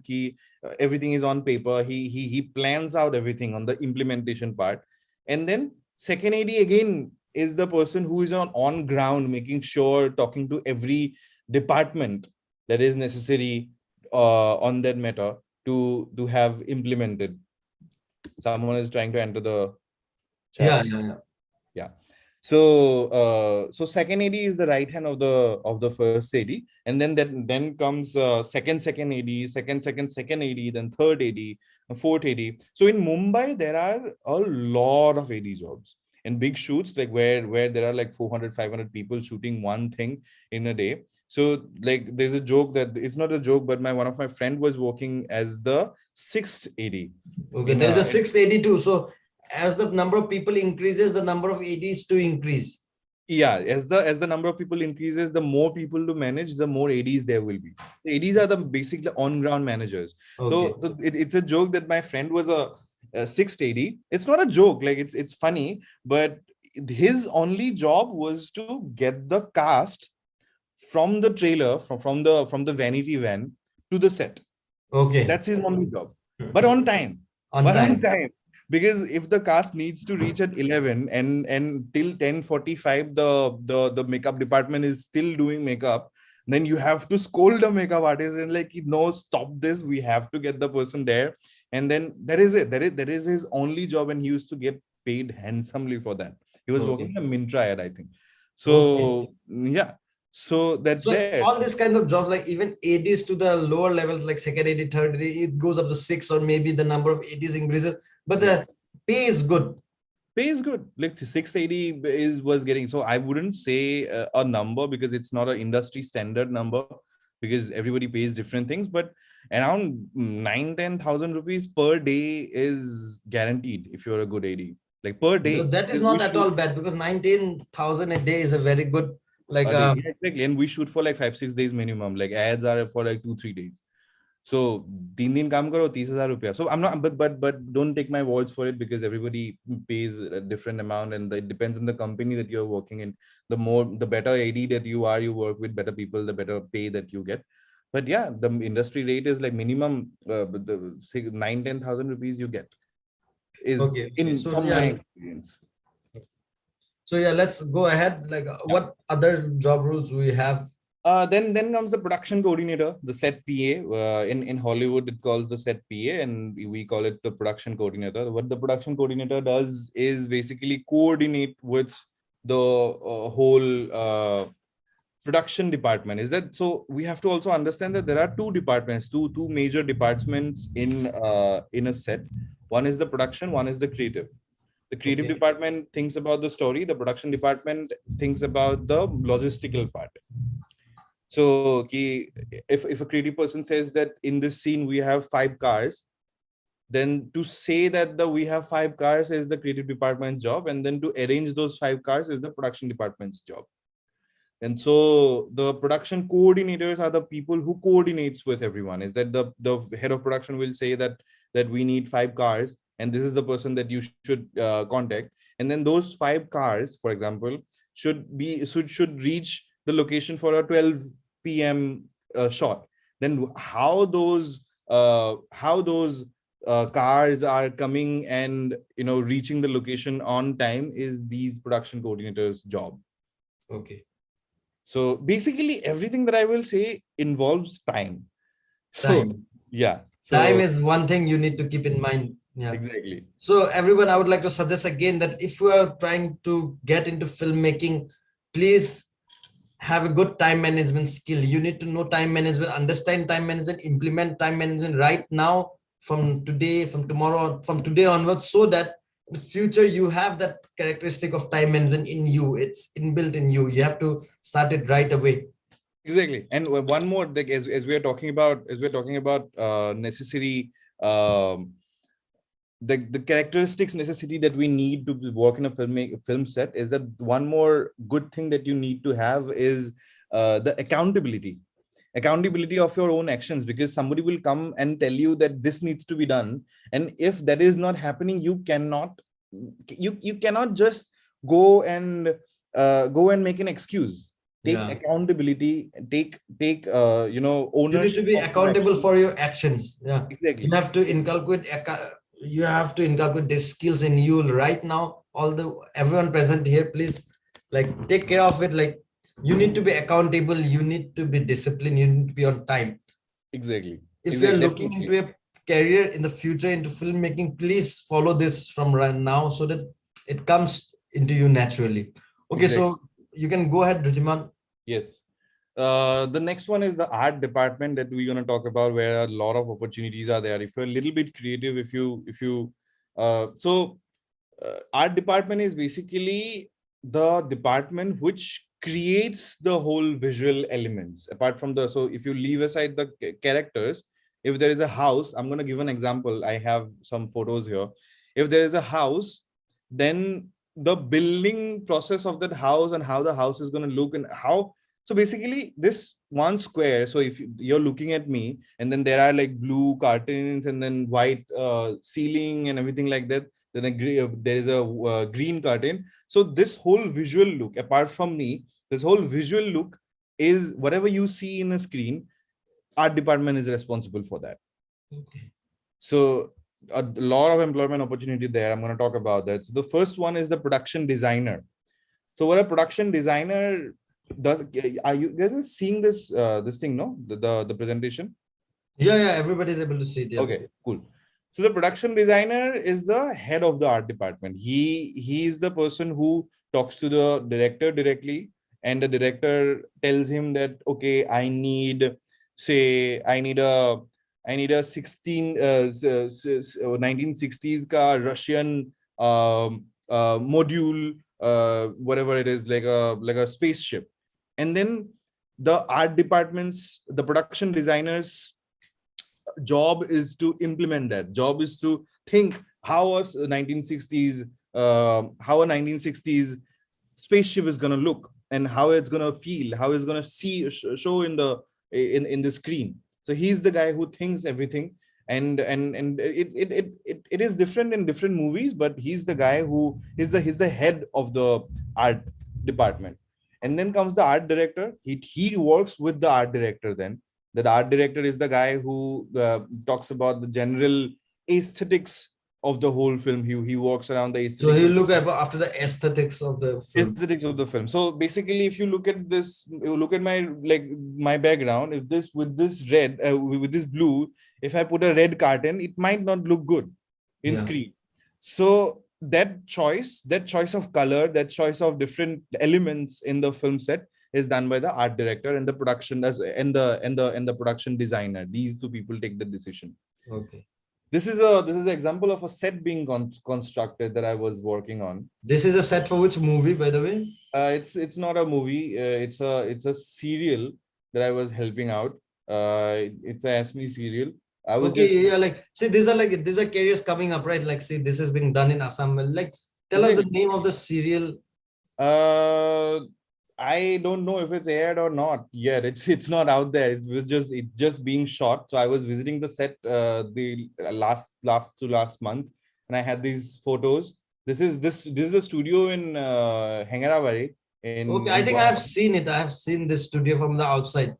everything is on paper. He plans out everything on the implementation part. And then second AD again is the person who is on ground, making sure, talking to every department that is necessary on that matter to have implemented. Someone is trying to enter the chat. Yeah. Yeah. So second AD is the right hand of the first AD, and then comes second AD, second AD, then third AD, fourth AD. So in Mumbai there are a lot of AD jobs and big shoots, like where there are like 400 500 people shooting one thing in a day. So like, there's a joke, that it's not a joke, but one of my friend was working as the sixth AD. Okay. There's a 682. So as the number of people increases, the number of ADs to increase. Yeah, as the number of people increases, the more people to manage, the more ADs there will be. The ADs are the basically on ground managers. Okay. So it's a joke that my friend was a sixth AD. It's not a joke, like, it's funny, but his only job was to get the cast from the trailer, from the vanity van to the set. Okay. That's his only job, but on time. On But on time. time. Because if the cast needs to reach at 11, and till 10:45 the makeup department is still doing makeup, then you have to scold the makeup artist and like, no, stop this, we have to get the person there. And then that is it. That is his only job, and he used to get paid handsomely for that. He was working Okay. in a Mintra ad, I think. Okay. So yeah, so that's So there. all these kind of jobs, like even ADs to the lower levels, like second AD, third AD, it goes up to 6, or maybe the number of ADs increases, but the pay is good. Pay is good. Like 680 was getting. So I wouldn't say a number, because it's not an industry standard number, because everybody pays different things. But around 9-10,000 rupees per day is guaranteed if you're a good AD. Like, per day. That is Because we not at shoot all bad, because 19,000 a day is a very good, like, a day. Yeah, exactly. And we shoot for like 5-6 days minimum. Like, ads are for like 2-3 days. So 3 दिन काम करो 30,000 रुपया. So I'm not, but don't take my words for it, because everybody pays a different amount, and it depends on the company that you're working in. The better AD that you are, you work with better people, the better pay that you get. But yeah, the industry rate is like minimum 9-10,000 rupees you get. is Okay. So from my yeah. experience. So yeah, let's go ahead. Like, what other job roles we have? Then comes the production coordinator, the set PA. In Hollywood, it calls the set PA, and we call it the production coordinator. What the production coordinator does is basically coordinate with the whole production department. Is that so? We have to also understand that there are two departments, two major departments in a set. One is the production, one is the creative. The creative Okay. department thinks about the story. The production department thinks about the logistical part. So if a creative person says that in this scene we have 5 cars, then to say that we have 5 cars is the creative department's job, and then to arrange those 5 cars is the production department's job. And so the production coordinators are the people who coordinates with everyone. Is that the head of production will say that we need 5 cars, and this is the person that you should contact. And then those 5 cars, for example, should reach the location for a 12 p.m. Shot. Then how those cars are coming and reaching the location on time is these production coordinators' job. Okay. So basically, everything that I will say involves time. Time. Yeah. So, time is one thing you need to keep in mind. Yeah. Exactly. So everyone, I would like to suggest again that if you are trying to get into filmmaking, please have a good time management skill. You need to know time management, understand time management, implement time management right now, from today, from tomorrow, from today onwards, so that in the future you have that characteristic of time management in you. It's inbuilt in you. You have to start it right away. Exactly. And one more, like as we're talking about necessary the characteristics necessity that we need to work in a film set, is that one more good thing that you need to have is the accountability of your own actions, because somebody will come and tell you that this needs to be done, and if that is not happening, you cannot just go and make an excuse. Take accountability, take ownership. You need to be accountable for your actions. Yeah, exactly. You have to inculcate these skills in you right now. Everyone present here, please, like, take care of it. Like, you need to be accountable, you need to be disciplined, you need to be on time. Exactly. If you're looking into a career in the future into filmmaking, please follow this from right now so that it comes into you naturally. Okay, so you can go ahead, Dhritiman. Yes. The next one is the art department that we're going to talk about, where a lot of opportunities are there. If you're a little bit creative, art department is basically the department which creates the whole visual elements. Apart from so if you leave aside the characters, if there is a house, I'm going to give an example. I have some photos here. If there is a house, then the building process of that house and how the house is going to look, and how. So basically this one square, so if you're looking at me, and then there are like blue curtains and then white ceiling and everything like that, then there is a green curtain. So this whole visual look, apart from me, this whole visual look is whatever you see in a screen. Art department is responsible for that. Okay. So a lot of employment opportunity there. I'm going to talk about that. So the first one is the production designer. So what a production designer does, are you guys seeing this this thing? No, the presentation. Yeah, everybody's able to see it. Okay, cool. So the production designer is the head of the art department. He is the person who talks to the director directly, and the director tells him that, okay, I need a 1960s car Russian module, whatever it is, like a spaceship. And then the production designers job is to implement that. Job is to think how a 1960s spaceship is going to look, and how it's going to feel, how it's going to show in the screen. So he's the guy who thinks everything, and it is different in different movies, but he's the guy who he's the head of the art department. And then comes the art director. He works with the art director. Then the art director is the guy who talks about the general aesthetics of the whole film. He works around the So aesthetics you of look at after the aesthetics of the film. aesthetics of the film. So basically, if you look at this, you look at my background. If this with this red, with this blue, if I put a red curtain, it might not look good in Yeah. screen. So that choice of color, that choice of different elements in the film set is done by the art director and the production and the production designer. These two people take the decision. Okay. This is an example of a set being constructed that I was working on. This is a set for which movie, by the way? It's not a movie. It's a serial that I was helping out. It's a ASME serial. I was Okay, just yeah, like see, these are careers coming up, right? Like, see, this is being done in Assam. Like, tell us the name of the serial. I don't know if it's aired or not yet. It's not out there. It's just being shot. So I was visiting the set the last month, and I had these photos. This is a studio in Hengarabari. Okay, I think I have seen it. I have seen this studio from the outside.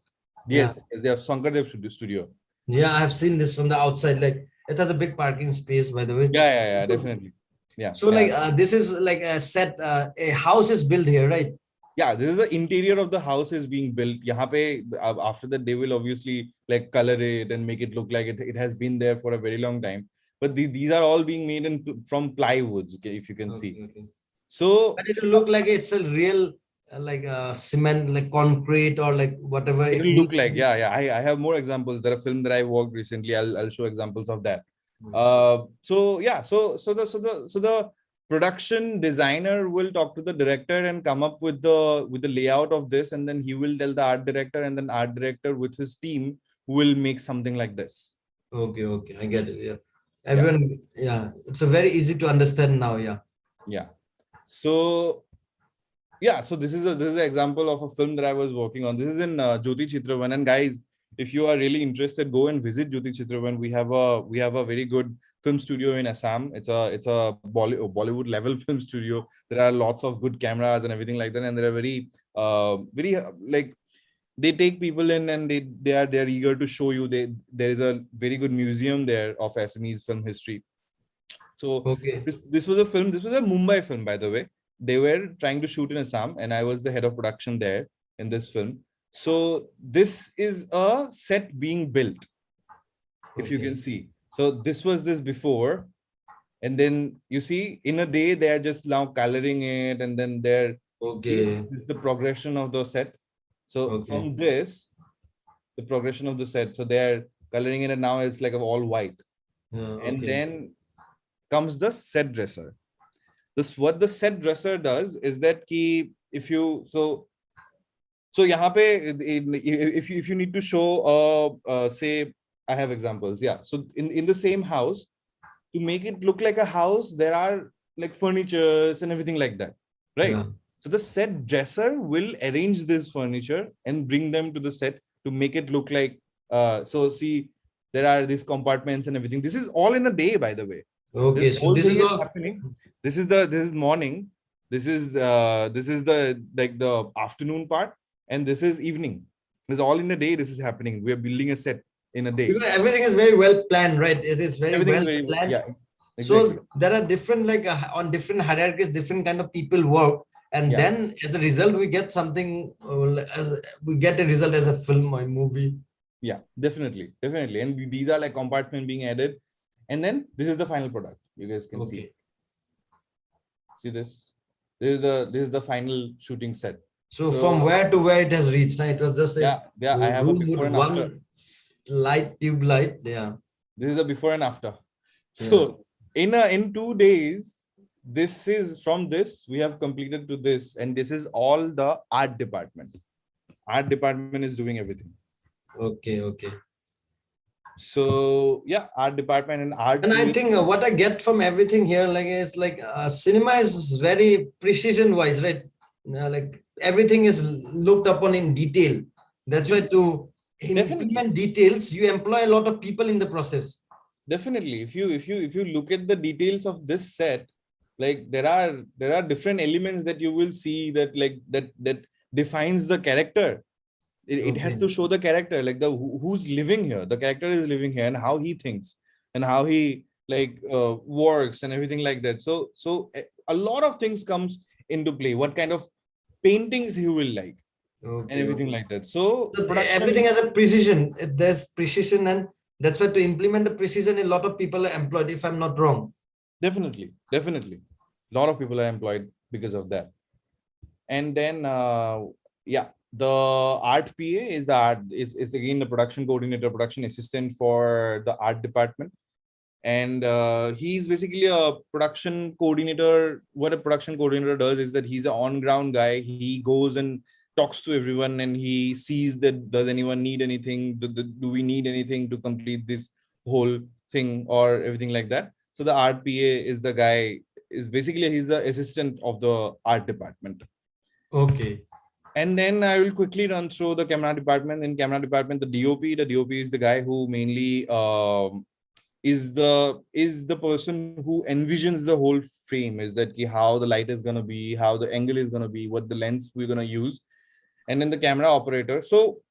Yes, they have Sankardev studio. Yeah, I have seen this from the outside. Like, it has a big parking space, by the way. Yeah, So, definitely. Yeah. So like this is like a set. A house is built here, right? Yeah, this is the interior of the house is being built. Yahan pe, after that, they will obviously like color it and make it look like it has been there for a very long time. But these are all being made from plywoods, okay, if you can see. Okay. So but it will look like it's a real like cement, like concrete or like whatever it it will look needs like. to be. Yeah. I have more examples. There are film that I worked recently. I'll show examples of that. So the production designer will talk to the director and come up with the layout of this, and then he will tell the art director, and then art director with his team will make something like this. Okay, I get it. Yeah, everyone. Yeah, it's a very easy to understand now. Yeah. So this is an example of a film that I was working on. This is in Jyoti Chitravan, and guys, if you are really interested, go and visit Jyoti Chitravan. We have a very good film studio in Assam. It's a Bollywood level film studio. There are lots of good cameras and everything like that, and they are very like they take people in, and they are eager to show you. There is a very good museum there of Assamese film history. So Okay. this was a film. This was a Mumbai film, by the way. They were trying to shoot in Assam, and I was the head of production there in this film. So this is a set being built, if you can see. So this was this before, and then you see in a day they are just now coloring it, and then they're this is the progression of the set. So from this, the progression of the set. So they're coloring it, and now it's like all white. And then comes the set dresser. What the set dresser does is that if you yahan pe, if you need to show say I have examples. Yeah. So in the same house, to make it look like a house, there are like furnitures and everything like that, right? Yeah. So the set dresser will arrange this furniture and bring them to the set to make it look like so see, there are these compartments and everything. This is all in a day, by the way. Okay, so this is all happening. This is morning. This is the afternoon part, and this is evening. This is all in a day. This is happening. We are building a set in a day. Because everything is very well planned, right? It is very well planned. Yeah, exactly. So there are different on different hierarchies, different kind of people work, and then as a result, we get something. We get a result as a film or a movie. Yeah, definitely. And these are like compartments being added. And then this is the final product. You guys can see. See this? This is the final shooting set. So from where to where it has reached? It was just I have a before and after. Light tube light. Yeah. This is a before and after. So in 2 days, this is from this we have completed to this, and this is all the art department. Art department is doing everything. Okay. So art department and art. And I think what I get from everything here, like, is like cinema is very precision wise, right? Like everything is looked upon in detail. That's why in details, you employ a lot of people in the process. Definitely, if you look at the details of this set, like there are different elements that you will see that defines the character. It has to show the character, like who's living here. The character is living here, and how he thinks, and how he like works and everything like that. So a lot of things comes into play. What kind of paintings he will like and Okay, everything okay. like that. So So everything production, has a precision. There's precision, and that's why to implement the precision, a lot of people are employed, if I'm not wrong. definitely, a lot of people are employed because of that. And then yeah, the art PA is the art is again the production coordinator, production assistant for the art department. And he's basically a production coordinator. What a production coordinator does is that he's an on-ground guy. He goes and talks to everyone, and he sees that does anyone need anything, do we need anything to complete this whole thing or everything like that. So the art PA is the guy, is basically he's the assistant of the art department. Okay. And then I will quickly run through the camera department. In camera department, the DOP is the guy who mainly is the person who envisions the whole frame, is that how the light is going to be, how the angle is going to be, what the lens we're going to use. And then the camera operator. So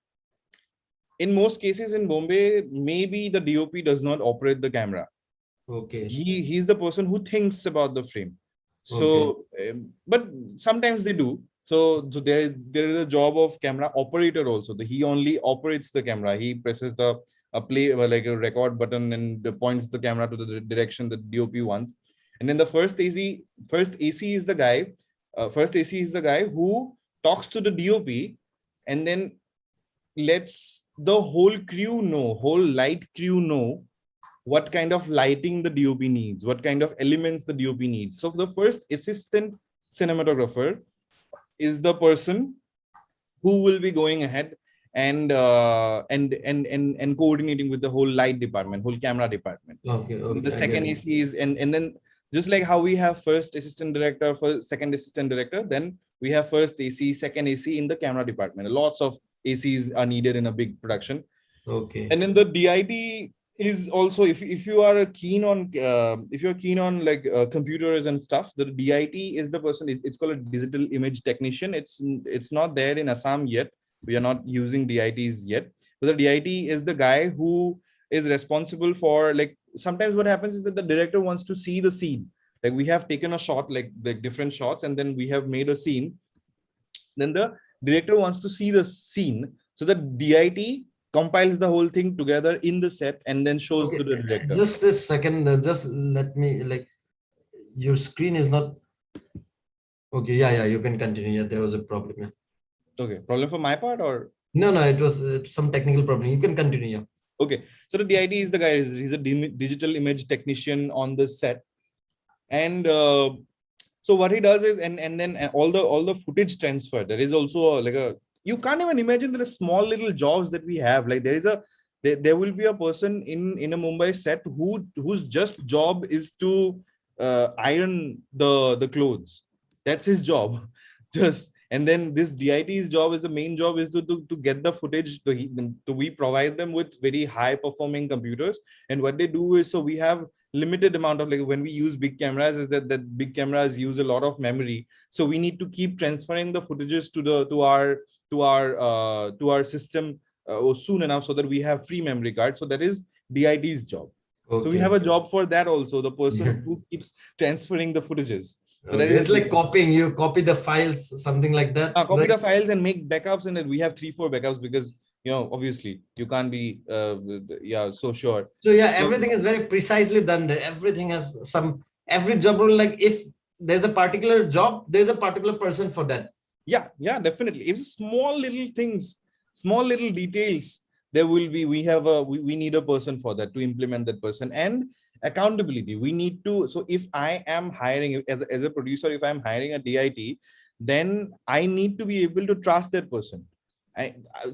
in most cases in Bombay, maybe the DOP does not operate the camera. Okay. He's the person who thinks about the frame. Okay. So but sometimes they do. So there is a job of camera operator also. He only operates the camera. He presses the a play like a record button and points the camera to the direction the DOP wants. And then the first AC is the guy. First AC is the guy who talks to the DOP and then lets the whole crew know, whole light crew know what kind of lighting the DOP needs, what kind of elements the DOP needs. So the first assistant cinematographer is the person who will be going ahead and coordinating with the whole light department, whole camera department. Okay. And the Okay. I get second it. AC is and then just like how we have first assistant director, first second assistant director, then we have first AC, second AC in the camera department. Lots of ACs are needed in a big production. Okay. And then the DIT is also, if you are keen on if you're keen on like computers and stuff, the DIT is the person. It's called a digital image technician. It's not there in Assam yet. We are not using DITs yet, but the DIT is the guy who is responsible for, like, sometimes what happens is that the director wants to see the scene. Like, we have taken a shot, like different shots, and then we have made a scene. Then the director wants to see the scene, so the DIT compiles the whole thing together in the set and then shows Okay. to the director. Just this second. Just let me, like, your screen is not. Okay. Yeah. Yeah. You can continue. Yeah. There was a problem. Yeah. Okay, problem for my part or? No. No. It was some technical problem. You can continue. Yeah. Okay, so the DIT is the guy. He's a digital image technician on the set, and so what he does is, and then all the footage transfer. There is also like a, you can't even imagine the small little jobs that we have. Like there will be a person in a Mumbai set whose just job is to iron the clothes. That's his job. Just, and then this DIT's job is, the main job is to get the footage. We provide them with very high performing computers, and what they do is, so we have limited amount of, like, when we use big cameras, is that big cameras use a lot of memory, so we need to keep transferring the footages to our system soon enough, so that we have free memory cards. So that is DIT's job. So we have Okay. a job for that also, the Yeah. person who keeps transferring the footages. So that Okay. is It's like copying. You copy the files, something like that. copy Right? the files and make backups, and then we have 3-4 backups, because obviously you can't be so sure. So yeah, So everything is very precisely done there. Everything has every job role. Like, if there's a particular job, there's a particular person for that. yeah, definitely. If small little things, small little details, there will be, we need a person for that, to implement that person. And accountability, we need to. So if I am hiring, as a producer, if I'm hiring a DIT, then I need to be able to trust that person.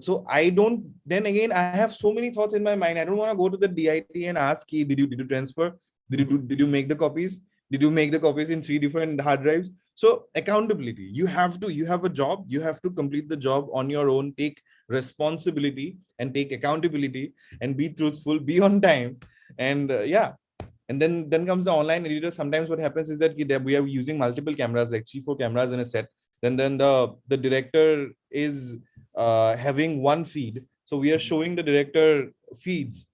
So I don't, then again, I have so many thoughts in my mind. I don't want to go to the DIT and ask, hey, did you transfer, did you make the copies, did you make the copies in 3 different hard drives? So accountability, you have a job, you have to complete the job on your own, take responsibility and take accountability, and be truthful, be on time. And yeah. And then comes the online editor. Sometimes what happens is that we are using multiple cameras, like 3-4 cameras in a set. Then the director is having one feed, so we are showing the director feeds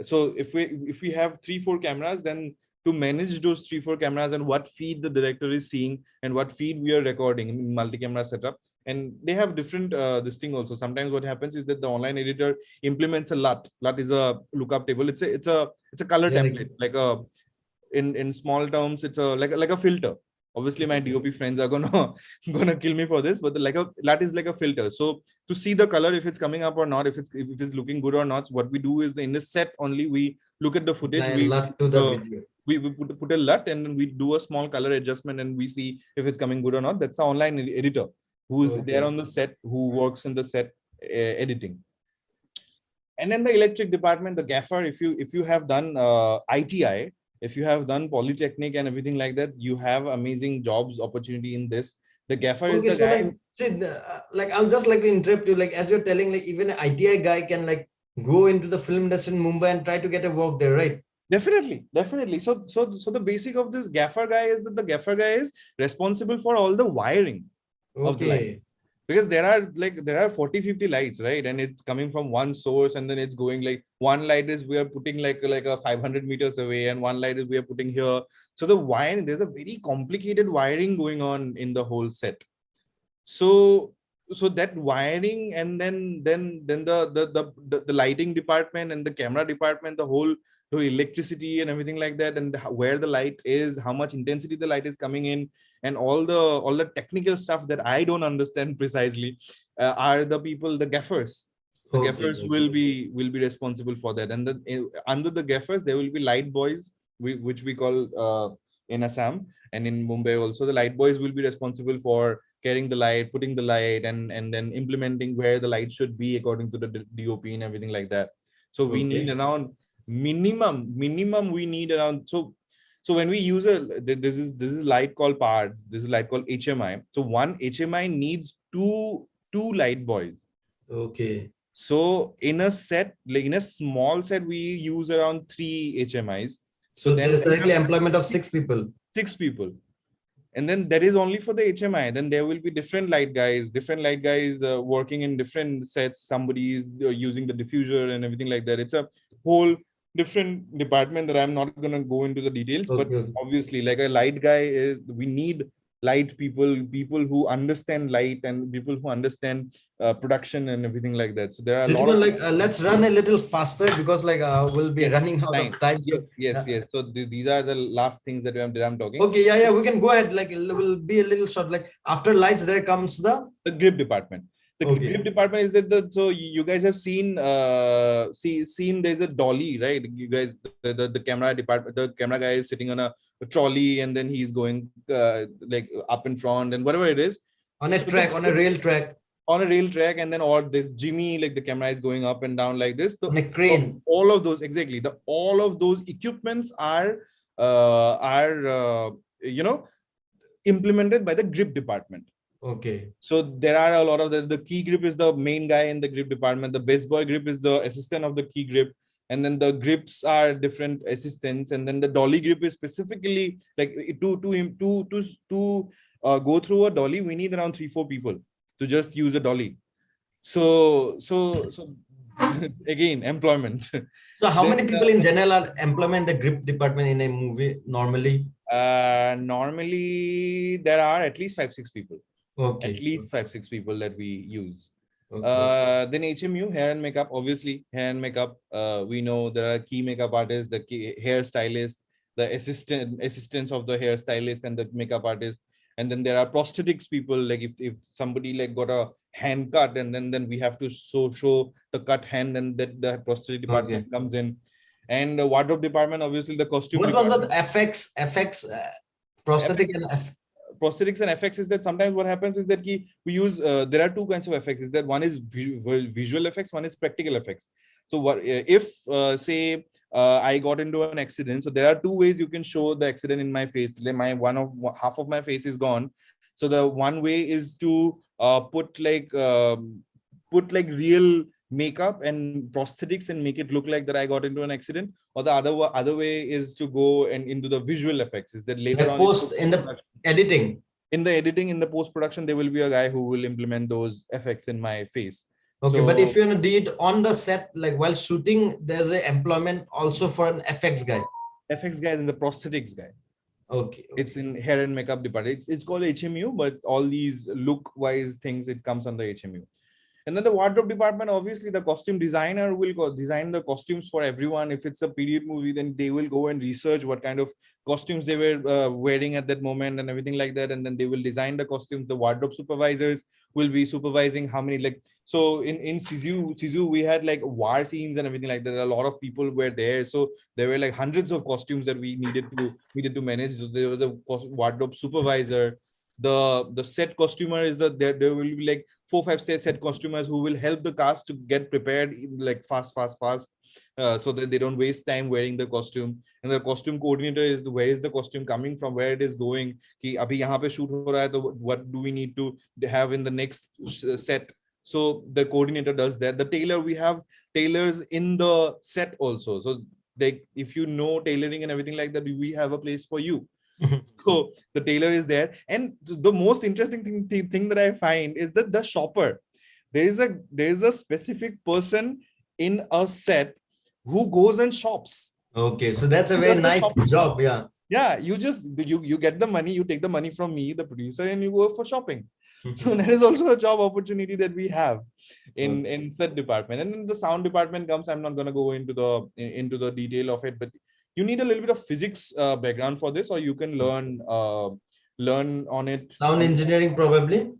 So if we have 3-4 cameras, then to manage those 3-4 cameras and what feed the director is seeing and what feed we are recording in multi-camera setup, and they have different this thing also. Sometimes what happens is that the online editor implements a LUT. LUT is a lookup table. It's a color template, like a in small terms, it's a like a filter. Obviously my DOP friends are gonna kill me for this, but that is like a filter. So to see the color, if it's coming up or not, if it's looking good or not, what we do is in the set only we look at the footage, we put a LUT, and then we do a small color adjustment, and we see if it's coming good or not. That's the online editor who's there on the set, who works in the set editing. And then the electric department, the gaffer, if you have done ITI, if you have done Polytechnic and everything like that, you have amazing jobs opportunity in this. The gaffer is the guy. Like I'll just like to interrupt you. Like as you're telling, like even an ITI guy can like go into the film industry in Mumbai and try to get a work there, right? Definitely. So the basic of this gaffer guy is that the gaffer guy is responsible for all the wiring of the light. Because there are 40-50 lights, right? And it's coming from one source, and then it's going like one light is we are putting like a 500 meters away, and one light is we are putting here. So the wiring, there's a very complicated wiring going on in the whole set. So that wiring, and then the lighting department and the camera department, the whole electricity and everything like that, and where the light is, how much intensity the light is coming in, and all the technical stuff that I don't understand precisely, are the people, the gaffers. The gaffers will be responsible for that. And under the gaffers there will be light boys, which we call in Assam and in Mumbai also. The light boys will be responsible for carrying the light, putting the light, and then implementing where the light should be according to the DOP and everything like that. So we need around minimum we need around, so when we use this is light called power, this is light called HMI. So one HMI needs two light boys. So in a set, like in a small set, we use around 3 HMIs. So there's directly employment of 6 people. 6 people. And then that is only for the HMI. Then there will be different light guys working in different sets. Somebody is using the diffuser and everything like that. It's a whole different department that I'm not going to go into the details. But obviously, like a light guy we need light people who understand light, and people who understand production and everything like that. So there are a lot of let's run a little faster, because like we'll be running out of time. Yes. So these are the last things that I'm talking. Okay, we can go ahead. Like it will be a little short. Like after lights, there comes the grip department. The grip department is that so you guys have seen there's a dolly, right? You guys, the camera department, the camera guy is sitting on a trolley, and then he's going like up in front and whatever it is on a rail track, and then or this Jimmy, like the camera is going up and down like this. On a crane. All of those all of those equipments are implemented by the grip department. So there are a lot of the key grip is the main guy in the grip department. The best boy grip is the assistant of the key grip. And then the grips are different assistants. And then the dolly grip is specifically like to go through a dolly, we need around 3-4 people to just use a dolly. So again, employment. So how many people in general are employed in the grip department in a movie normally? Normally there are at least 5-6 people. At least 5-6 people that we use. Then HMU, hair and makeup. Obviously, hair and makeup. We know there are key makeup artists, the key hairstylist, the assistants of the hairstylist and the makeup artist. And then there are prosthetics people. Like if somebody like got a hand cut, and then we have to show the cut hand, and that the prosthetic department comes in. And the wardrobe department, obviously the costume. What was that? FX, prosthetic and prosthetics and effects is that sometimes what happens is that we use there are 2 kinds of effects. Is that one is visual effects, one is practical effects. So what if say I got into an accident, so there are 2 ways you can show the accident in my face. Half of my face is gone. So the one way is to put like real makeup and prosthetics and make it look like that I got into an accident. Or the other way is to go and into the visual effects. Is that later on in the editing, in the post production, there will be a guy who will implement those effects in my face. Okay, So but if you do it on the set, like while shooting, there's an employment also for an FX guy. FX guy and the prosthetics guy. Okay. It's in hair and makeup department. It's called HMU, but all these look wise things, it comes under HMU. And then the wardrobe department, obviously the costume designer will design the costumes for everyone. If it's a period movie, then they will go and research what kind of costumes they were wearing at that moment and everything like that. And then they will design the costumes. The wardrobe supervisors will be supervising how many, like, so in Sisu, we had like war scenes and everything like that. A lot of people were there. So there were like hundreds of costumes that we needed to manage. So there was a wardrobe supervisor. The set costumer is there will be like 4-5 set costumers who will help the cast to get prepared like fast, so that they don't waste time wearing the costume. And the costume coordinator is where is the costume coming from, where it is going. Ki abhi yahan pe shoot ho raha hai, so what do we need to have in the next set? So the coordinator does that. The tailor, we have tailors in the set also. So if you know tailoring and everything like that, we have a place for you. So the tailor is there. And the most interesting thing that I find is that the shopper, there is a specific person in a set who goes and shops. Okay, so that's a very nice job. Yeah, you get the money, you take the money from me, the producer, and you go for shopping. So that is also a job opportunity that we have in set department. And then the sound department comes. I'm not going to go into the detail of it, but you need a little bit of physics background for this, or you can learn on it. Sound engineering, probably.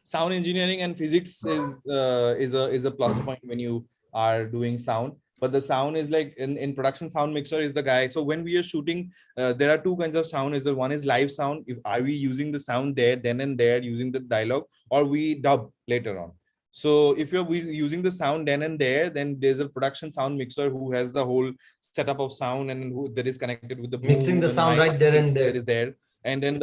Sound engineering and physics is a plus point when you are doing sound. But the sound is like in production, sound mixer is the guy. So when we are shooting, there are two kinds of sound. Is the one is live sound. Are we using the sound there, then and there, using the dialogue, or we dub later on? So if you're using the sound then and there, then there's a production sound mixer who has the whole setup of sound and who that is connected with the mixing the sound right there and there. That is there. And then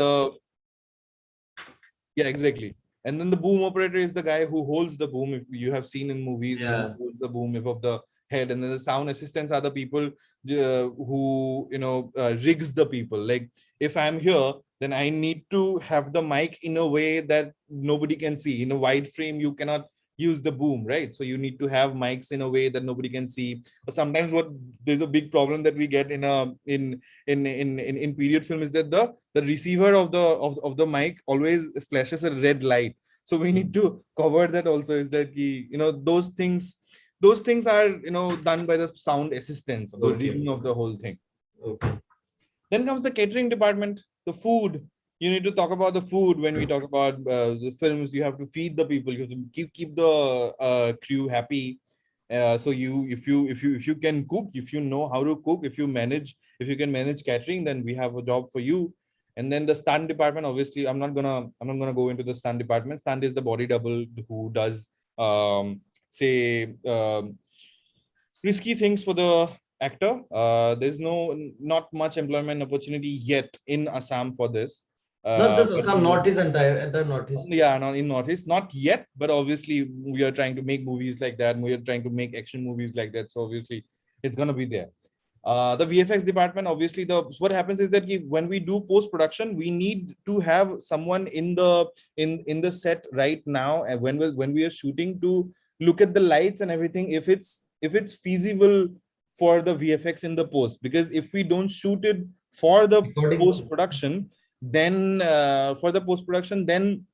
exactly. And then the boom operator is the guy who holds the boom. If you have seen in movies, who holds the boom above the head. And then the sound assistants are the people who rigs the people. Like if I'm here, then I need to have the mic in a way that nobody can see. In a wide frame, you cannot use the boom, right? So you need to have mics in a way that nobody can see. But sometimes there's a big problem that we get in period film is that the receiver of the mic always flashes a red light. So we need to cover that also. Is that those things are done by the sound assistants, the reading of the whole thing. Okay. Then comes the catering department, the food. You need to talk about the food when we talk about the films. You have to feed the people. You have to keep the crew happy. So if you can cook, if you know how to cook, if you can manage catering, then we have a job for you. And then the stunt department, obviously, I'm not gonna go into the stunt department. Stunt is the body double who does risky things for the actor. There's not much employment opportunity yet in Assam for this. Not just Assam, Northeast entire Northeast. Yeah, no, in Northeast, not yet, but obviously we are trying to make movies like that. We are trying to make action movies like that. So obviously it's gonna be there. The VFX department, obviously, what happens is that when we do post-production, we need to have someone in the set right now, and when we are shooting, to look at the lights and everything, if it's feasible for the VFX in the post. Because if we don't shoot it for the post-production, then then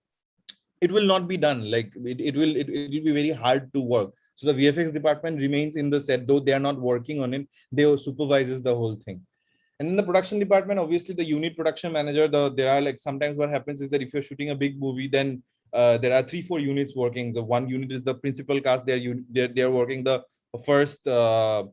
it will not be done. Like it will be very hard to work. So the VFX department remains in the set, though they are not working on it. They supervises the whole thing. And in the production department, obviously the unit production manager, there are like, sometimes what happens is that if you're shooting a big movie, then there are 3-4 units working. The one unit is the principal cast. They're working the first. They're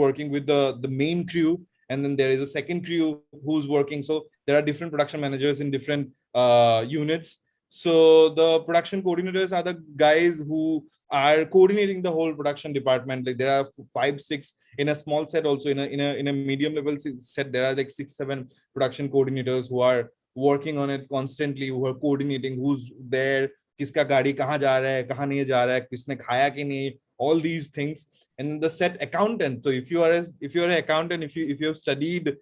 working with the main crew, and then there is a second crew who's working. So there are different production managers in different units. So the production coordinators are the guys who are coordinating the whole production department. Like there are 5-6 in a small set. Also in a medium level set, there are like 6-7 production coordinators who are working on it constantly, who are coordinating who's there, kiska gaadi kahan ja raha hai, kahan nahi ja raha hai, kisne khaya ki nahi, all these things. And then the set accountant. So if you are an accountant, if you have studied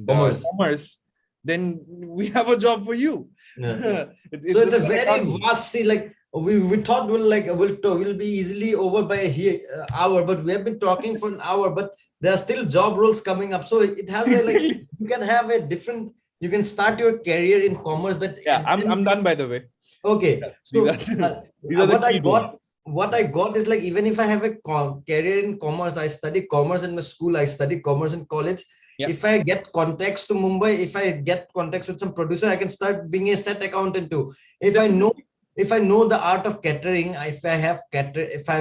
commerce, then we have a job for you. Yeah. So it's a very vast, like we thought we'll be easily over by a hour, but we have been talking for an hour. But there are still job roles coming up, so it has a like you can have a different. You can start your career in commerce, but Yeah, I'm done, by the way. okay. So these are the key roles. What I got is like, even if I have a career in commerce, I study commerce in my school, I study commerce in college. Yeah. If I get contacts to Mumbai, if I get contacts with some producer, I can start being a set accountant too. If I know the art of catering, if I have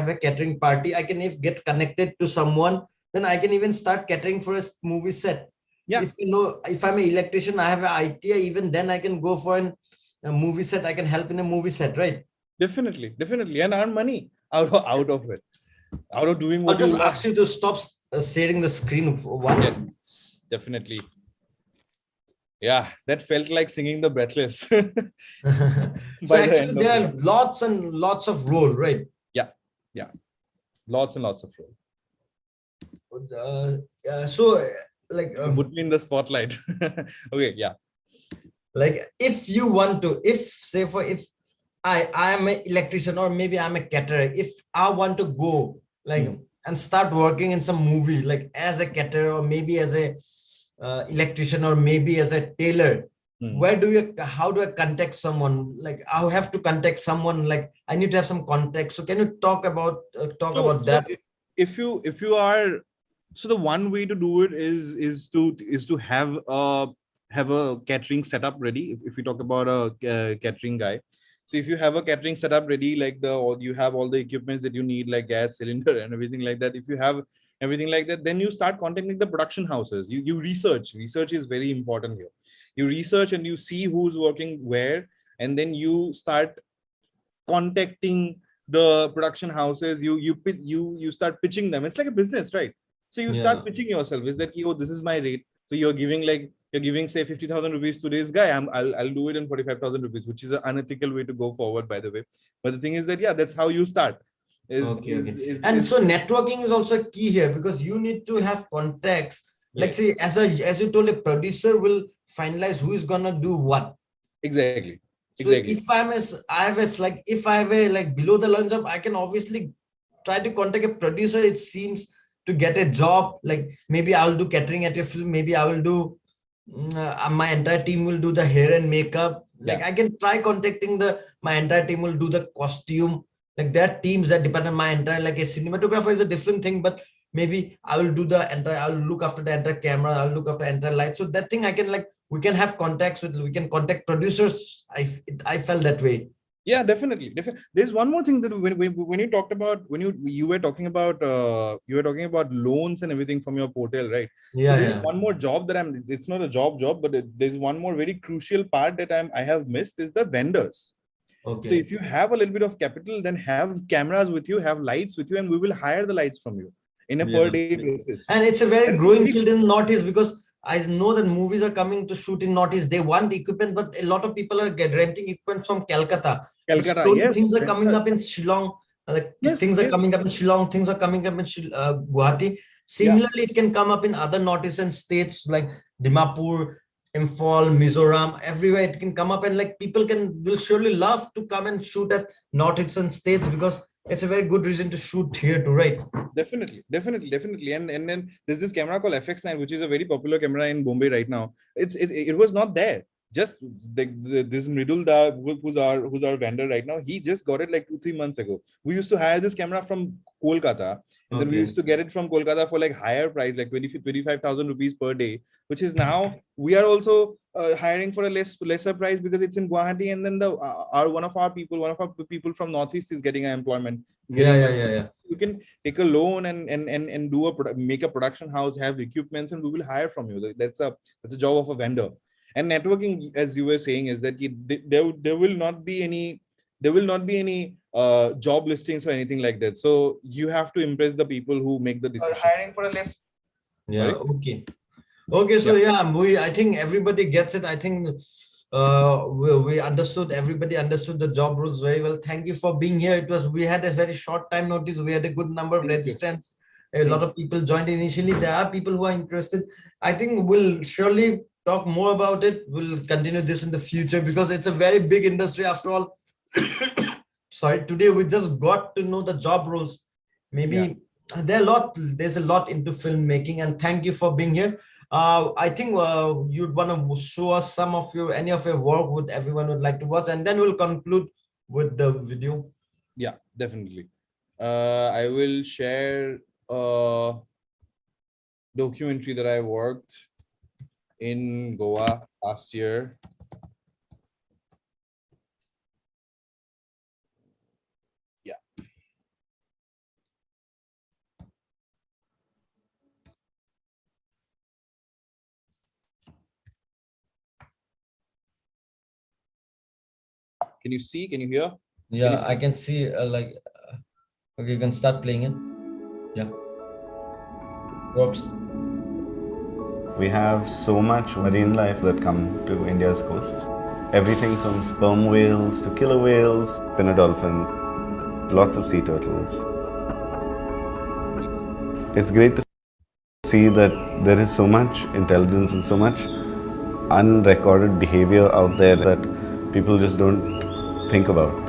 a catering party, I can get connected to someone, then I can even start catering for a movie set. Yeah. If I'm an electrician, I have an idea, even then I can go for a movie set. I can help in a movie set, right? Definitely, and earn money out of it, out of doing what I'll just you love. ask you to stop sharing the screen for one. Yes, definitely. Yeah, that felt like singing the Breathless. So actually, there are lots and lots of role, right? Yeah, lots and lots of role. So like put me in the spotlight. Okay, yeah. Like if you want to, if I am an electrician, or maybe I'm a caterer, if I want to go like and start working in some movie, like as a caterer, or maybe as a electrician, or maybe as a tailor, how do I contact someone? Like I have to contact someone, like I need to have some context. So can you talk about that? If you are, so the one way to do it is to have a catering setup ready. If we talk about a catering guy, so if you have a catering setup ready, like you have all the equipments that you need, like gas cylinder and everything like that. If you have everything like that, then you start contacting the production houses. You research is very important here. You research and you see who's working where, and then you start contacting the production houses. You start pitching them. It's like a business, right? So you start pitching yourself. Is that, oh, this is my rate. So you're giving say 50,000 rupees to this guy. I'll do it in 45,000 rupees, which is an unethical way to go forward, by the way. But the thing is that, yeah, that's how you start. So networking is also key here, because you need to have contacts. Like say, as you told, a producer will finalize who is gonna do what. Exactly. So if if I have a below the line job, I can obviously try to contact a producer. It seems to get a job, like maybe I'll do catering at your film, maybe I will do my entire team will do the hair and makeup. Like I can try contacting my entire team will do the costume. Like there are teams that depend on my entire, like a cinematographer is a different thing, but maybe I will do I'll look after the entire camera, I'll look after entire light. So that thing I can we can have contacts we can contact producers. I felt that way. Yeah, definitely. There's one more thing that when you talked about, when you were talking about loans and everything from your portal, right? Yeah. So there's one more job that it's not a job, but there's one more very crucial part that I have missed, is the vendors. Okay. So if you have a little bit of capital, then have cameras with you, have lights with you, and we will hire the lights from you in a per day basis. And it's a very growing field in Northeast, because I know that movies are coming to shoot in Northeast. They want equipment, but a lot of people are renting equipment from Calcutta. Yes. Things are coming up in Shillong. Things are coming up in Shillong. Things are coming up in Guwahati. Similarly, it can come up in other Northeastern states like Dimapur, Imphal, Mizoram, everywhere it can come up, and people will surely love to come and shoot at Northeastern states, because it's a very good reason to shoot here too, right? Definitely. And then there's this camera called FX9, which is a very popular camera in Bombay right now. It was not there. Just this Mridul Da, who's our vendor right now, he just got it like 2-3 months ago. We used to hire this camera from Kolkata, and then we used to get it from Kolkata for higher price, like 25,000 rupees per day, which is now we are also hiring for a lesser price, because it's in Guwahati, and then one of our people from Northeast is getting an employment. Yeah. You can take a loan and make a production house, have equipments, and we will hire from you. That's a job of a vendor. And networking, as you were saying, is that there will not be any job listings or anything like that. So you have to impress the people who make the decision. Hiring for a list. Yeah. Right? Okay. So I think everybody gets it. I think we understood. Everybody understood the job rules very well. Thank you for being here. We had a very short time notice. We had a good number of registrants. A lot of people joined initially. There are people who are interested. I think we'll surely talk more about it. We'll continue this in the future, because it's a very big industry after all. today we just got to know the job roles. Maybe there's a lot into filmmaking, and thank you for being here. I think you'd want to show us any of your work would everyone would like to watch, and then we'll conclude with the video. Yeah, definitely. I will share a documentary that I worked in Goa last year. Yeah. Can you see? Can you hear? Yeah, I can see okay, you can start playing it. Yeah. Works. We have so much marine life that come to India's coasts. Everything from sperm whales to killer whales, pinna dolphins, lots of sea turtles. It's great to see that there is so much intelligence and so much unrecorded behavior out there that people just don't think about.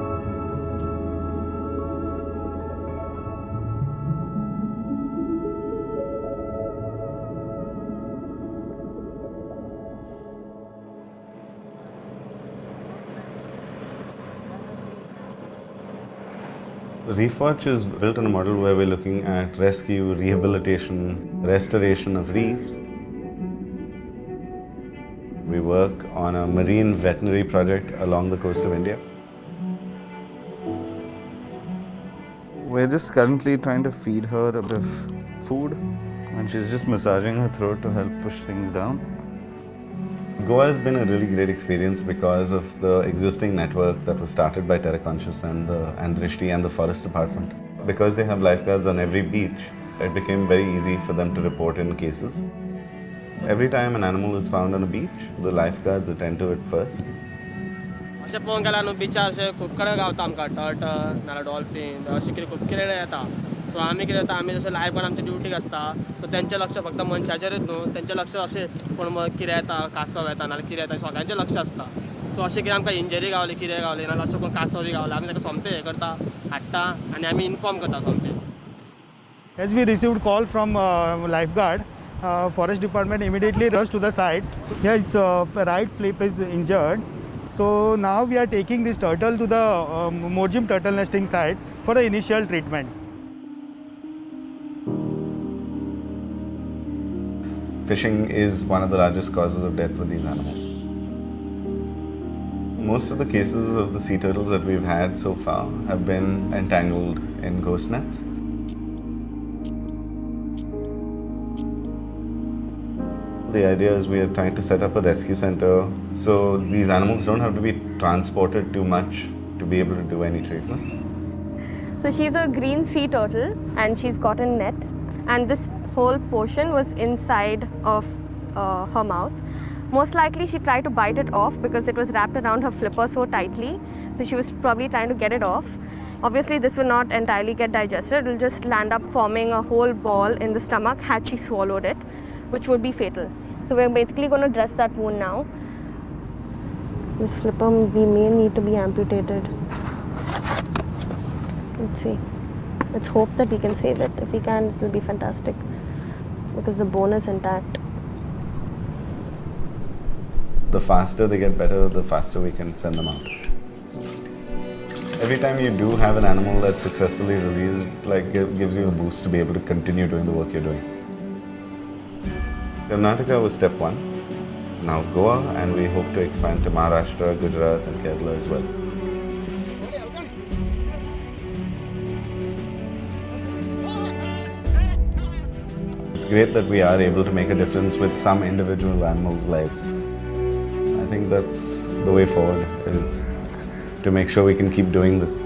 ReefWatch is built on a model where we're looking at rescue, rehabilitation, restoration of reefs. We work on a marine veterinary project along the coast of India. We're just currently trying to feed her a bit of food, and she's just massaging her throat to help push things down. Goa has been a really great experience because of the existing network that was started by Terra Conscious and Dhritiman and the Forest Department. Because they have lifeguards on every beach, it became very easy for them to report in cases. Every time an animal is found on a beach, the lifeguards attend to it first. अशें पळोवंक गेल्यार न्हू बिचार अशें खूब कडेन गावता आमकां टर्टल नाल्यार डॉल्फीन अशें कितें खूब कितें येता सो आमी कितें जाता आमी जशें लायफ गार्ड आमच्या ड्युटीक आसता सो तेंचें लक्ष फक्त मनशाचेरच न्हू तेंचें लक्ष अशें कोण कितें येता कासव येता नाल्यार कितें येता सगळ्यांचें लक्ष आसता सो अशें कितें आमकां इंजरी गावली कितें गावली नाल्यार अशें कोण कासव बी गावला आमी ताका सोमतें हें करता हाडटा आनी आमी इन्फॉर्म करता सोमतें. As we received call from lifeguard, Forest Department immediately rushed to the site. Here its right flip is injured. So now we are taking this turtle to the Morjim turtle nesting site for the initial treatment. Fishing is one of the largest causes of death with these animals. Most of the cases of the sea turtles that we've had so far have been entangled in ghost nets. The idea is we are trying to set up a rescue center so these animals don't have to be transported too much to be able to do any treatment. So she's a green sea turtle and she's got a net, and this whole portion was inside of her mouth. Most likely she tried to bite it off because it was wrapped around her flipper so tightly. So she was probably trying to get it off. Obviously this will not entirely get digested. It will just land up forming a whole ball in the stomach had she swallowed it, which would be fatal. So we're basically going to dress that wound now. This flipper we may need to be amputated. Let's see. Let's hope that we can save it. If we can, it will be fantastic because the bone is intact. The faster they get better, the faster we can send them out. Every time you do have an animal that's successfully released, it gives you a boost to be able to continue doing the work you're doing. Karnataka was step one, now Goa, and we hope to expand to Maharashtra, Gujarat and Kerala as well. It's great that we are able to make a difference with some individual animals' lives. I think that's the way forward, is to make sure we can keep doing this.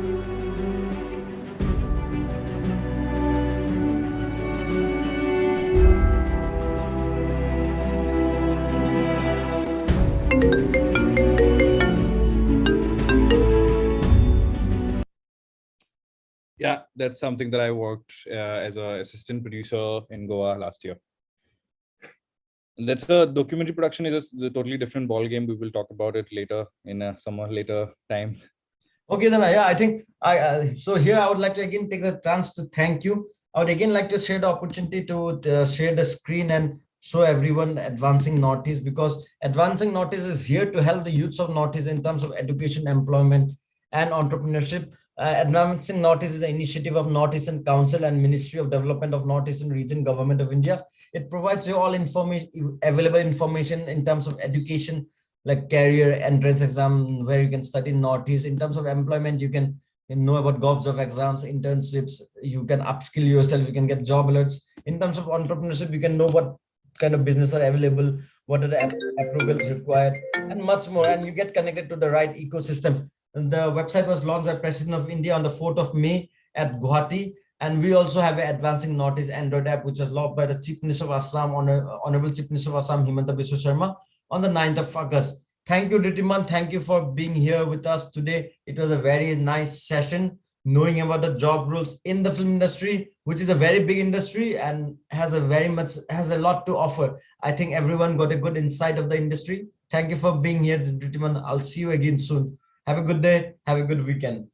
Yeah, that's something that I worked as an assistant producer in Goa last year. And that's a documentary production is a totally different ball game. We will talk about it later in some later time. Okay, then yeah, I think so here I would like to again take the chance to thank you. I would again like to share the opportunity to share the screen and show everyone Advancing Northeast, because Advancing Northeast is here to help the youths of Northeast in terms of education, employment, and entrepreneurship. Advancing Northeast is the initiative of Northeastern Council and Ministry of Development of Northeastern Region, Government of India. It provides you all information, available information in terms of education, like career entrance exam, where you can study in Northeast. In terms of employment, you can know about govs of exams, internships, you can upskill yourself, you can get job alerts. In terms of entrepreneurship, you can know what kind of business are available, what are the approvals required, and much more, and you get connected to the right ecosystem. And the website was launched by President of India on the 4th of May at Guwahati, and we also have an Advancing Northeast Android app, which was launched by the Chief Minister of Assam, Honorable Chief Minister of Assam, Himanta Biswa Sharma, on the 9th of August. Thank you, Dhritiman. Thank you for being here with us today. It was a very nice session, knowing about the job rules in the film industry, which is a very big industry and has a lot to offer. I think everyone got a good insight of the industry. Thank you for being here, Dhritiman. I'll see you again soon. Have a good day. Have a good weekend.